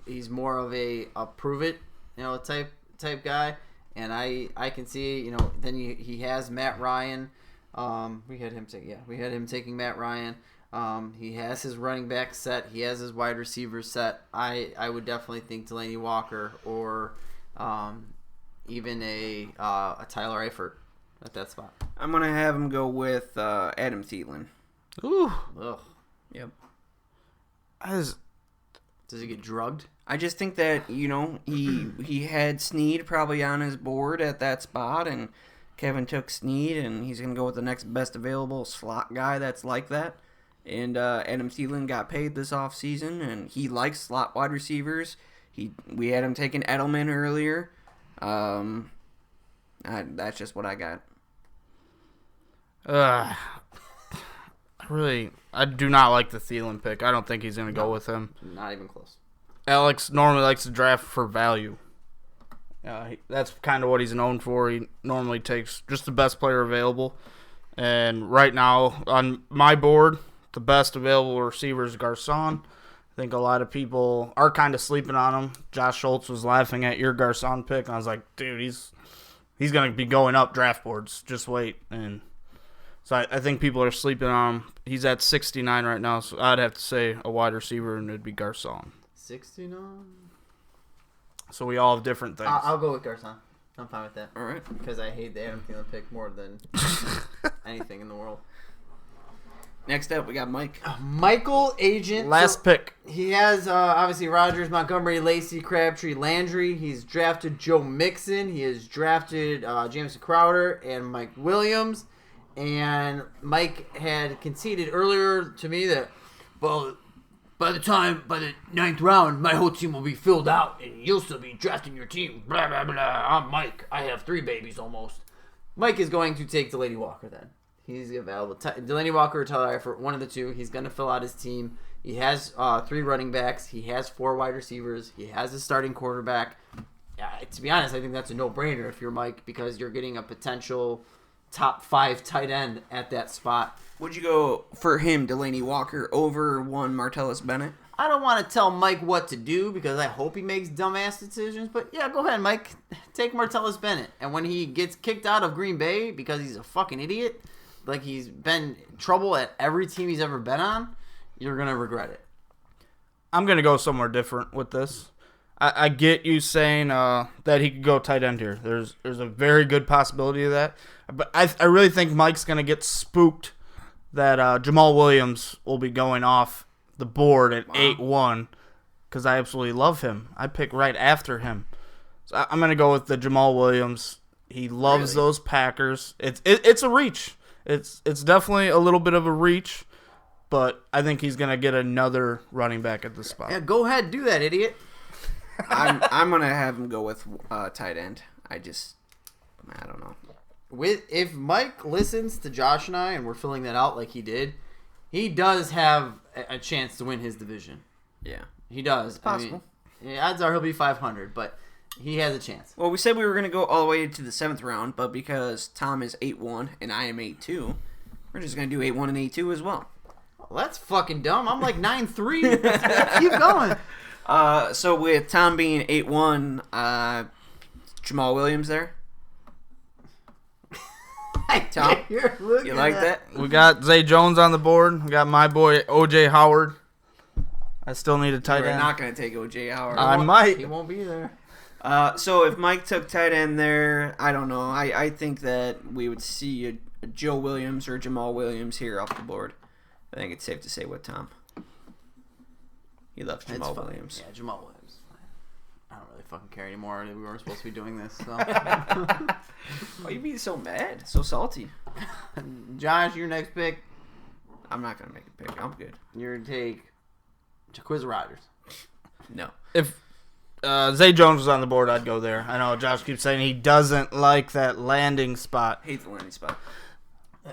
He's more of a prove it, type guy. And I can see, then he has Matt Ryan. We had him taking Matt Ryan. He has his running back set. He has his wide receiver set. I would definitely think Delaney Walker or even a Tyler Eifert at that spot. I'm going to have him go with Adam Thielen. Ooh. Ugh. Yep. Does he get drugged? I just think that, he had Snead probably on his board at that spot, and Kevin took Snead, and he's going to go with the next best available slot guy that's like that. And Adam Thielen got paid this offseason, and he likes slot wide receivers. We had him taking Edelman earlier. That's just what I got. I do not like the Thielen pick. I don't think he's going to go with him. Not even close. Alex normally likes to draft for value. That's kind of what he's known for. He normally takes just the best player available. And right now, on my board, the best available receiver is Garcon. think a lot of people are kind of sleeping on him. Josh Schultz was laughing at your Garcon pick, and I was like, dude, he's going to be going up draft boards. Just wait. And so I think people are sleeping on him. He's at 69 right now, so I'd have to say a wide receiver, and it'd be Garcon. 69. So we all have different things. I'll go with Garcon. I'm fine with that. All right. Because I hate the Adam Thielen pick more than anything in the world. Next up, we got Mike. Michael Agent. Last pick. He has, obviously, Rodgers, Montgomery, Lacey, Crabtree, Landry. He's drafted Joe Mixon. He has drafted Jameson Crowder and Mike Williams. And Mike had conceded earlier to me that, well, by the ninth round, my whole team will be filled out, and you'll still be drafting your team. Blah, blah, blah. I'm Mike. I have 3 babies almost. Mike is going to take Delaney Walker then. He's available. Delaney Walker or Tyler Eifert, one of the two. He's going to fill out his team. He has 3 running backs. He has 4 wide receivers. He has a starting quarterback. To be honest, I think that's a no-brainer if you're Mike, because you're getting a potential top 5 tight end at that spot. Would you go for him, Delaney Walker, over one Martellus Bennett? I don't want to tell Mike what to do because I hope he makes dumbass decisions. But yeah, go ahead, Mike. Take Martellus Bennett. And when he gets kicked out of Green Bay because he's a fucking idiot, like he's been trouble at every team he's ever been on, you're going to regret it. I'm going to go somewhere different with this. I get you saying that he could go tight end here. There's a very good possibility of that. But I really think Mike's going to get spooked that Jamal Williams will be going off the board at 8-1 because I absolutely love him. I pick right after him. So I'm going to go with the Jamal Williams. He loves those Packers. It's a reach. It's definitely a little bit of a reach, but I think he's going to get another running back at the spot. Yeah, go ahead. Do that, idiot. I'm going to have him go with tight end. I don't know. If Mike listens to Josh and I, and we're filling that out like he did, he does have a chance to win his division. Yeah. He does. It's possible. Odds are he'll be 500, but he has a chance. Well, we said we were going to go all the way to the 7th round, but because Tom is 8-1 and I am 8-2, we're just going to do 8-1 and 8-2 as well. Well, that's fucking dumb. I'm like 9-3. Keep going. So with Tom being 8-1, Jamal Williams there. Tom, you like that? We got Zay Jones on the board. We got my boy O.J. Howard. I still need a tight We're end. not going to take O.J. Howard. I might. He won't be there. So if Mike took tight end there, I don't know. I think that we would see a Joe Williams or Jamal Williams here off the board. I think it's safe to say with Tom. He loves Jamal Williams. Yeah, Jamal Williams. I don't really fucking care anymore. We weren't supposed to be doing this. So. Why you being so mad? So salty? Josh, your next pick. I'm not going to make a pick. I'm good. You're going to take Jaquiz Rodgers. No. If Zay Jones was on the board, I'd go there. I know Josh keeps saying he doesn't like that landing spot, Hate the landing spot.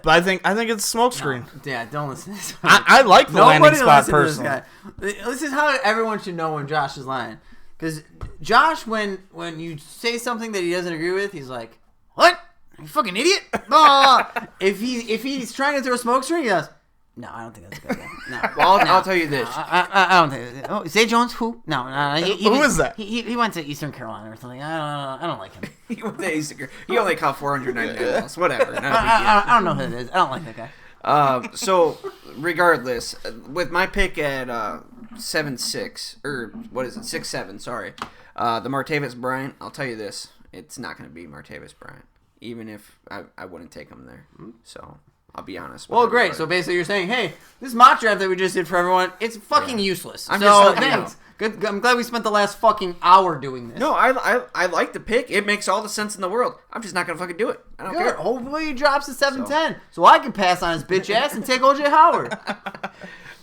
but I think it's smokescreen. Yeah, don't listen to this. I like the landing spot personally. This is how everyone should know when Josh is lying. Because Josh, when you say something that he doesn't agree with, he's like, "What? You fucking idiot!" Blah, blah, blah. If he's trying to throw a smoke screen, he goes, "No, I don't think that's a good idea." No, Well, I'll tell you this. I don't think. Oh, Zay Jones, who? No. Who is that? He went to Eastern Carolina or something. I don't like him. He only caught 499 balls. Whatever. I don't know who it is. I don't like that guy. So, regardless, with my pick at 7-6, or what is it, 6-7, sorry, the Martavis Bryant, I'll tell you this, it's not going to be Martavis Bryant, even if I wouldn't take him there. So, I'll be honest. Well, great. So basically you're saying, hey, this mock draft that we just did for everyone, it's fucking useless. I'm so just letting you thanks. Good. I'm glad we spent the last fucking hour doing this. No, I like the pick. It makes all the sense in the world. I'm just not going to fucking do it. I don't Good. care. Hopefully he drops to 7-10 so I can pass on his bitch ass and take O.J. Howard.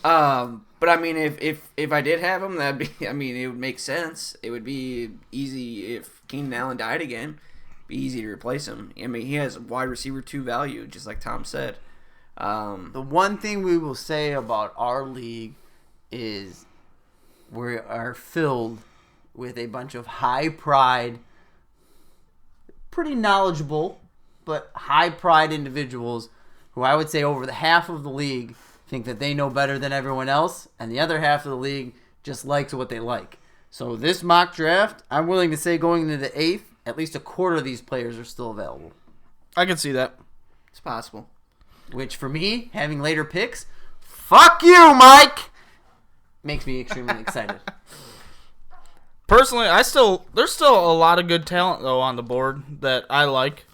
But I mean, if I did have him, that'd be. I mean, it would make sense. It would be easy if Keenan Allen died again. It'd be easy to replace him. I mean, he has wide receiver 2 value, just like Tom said. The one thing we will say about our league is we are filled with a bunch of high pride, pretty knowledgeable, but high pride individuals who I would say over the half of the league think that they know better than everyone else, and the other half of the league just likes what they like. So this mock draft, I'm willing to say going into the 8th, at least a quarter of these players are still available. I can see that. It's possible. Which for me, having later picks, fuck you, Mike, makes me extremely excited. Personally, there's still a lot of good talent though on the board that I like.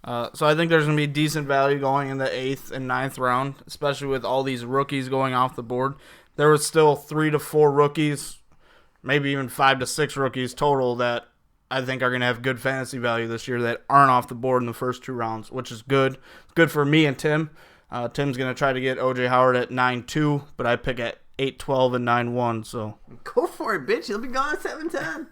So I think there's going to be decent value going in the 8th and 9th round, especially with all these rookies going off the board. There was still 3 to 4 rookies, maybe even 5 to 6 rookies total that I think are going to have good fantasy value this year that aren't off the board in the first 2 rounds, which is good. Good for me and Tim. Tim's going to try to get O.J. Howard at 9-2, but I pick at 8-12 and 9-1. So Go for it, bitch. He'll be gone at 7-10.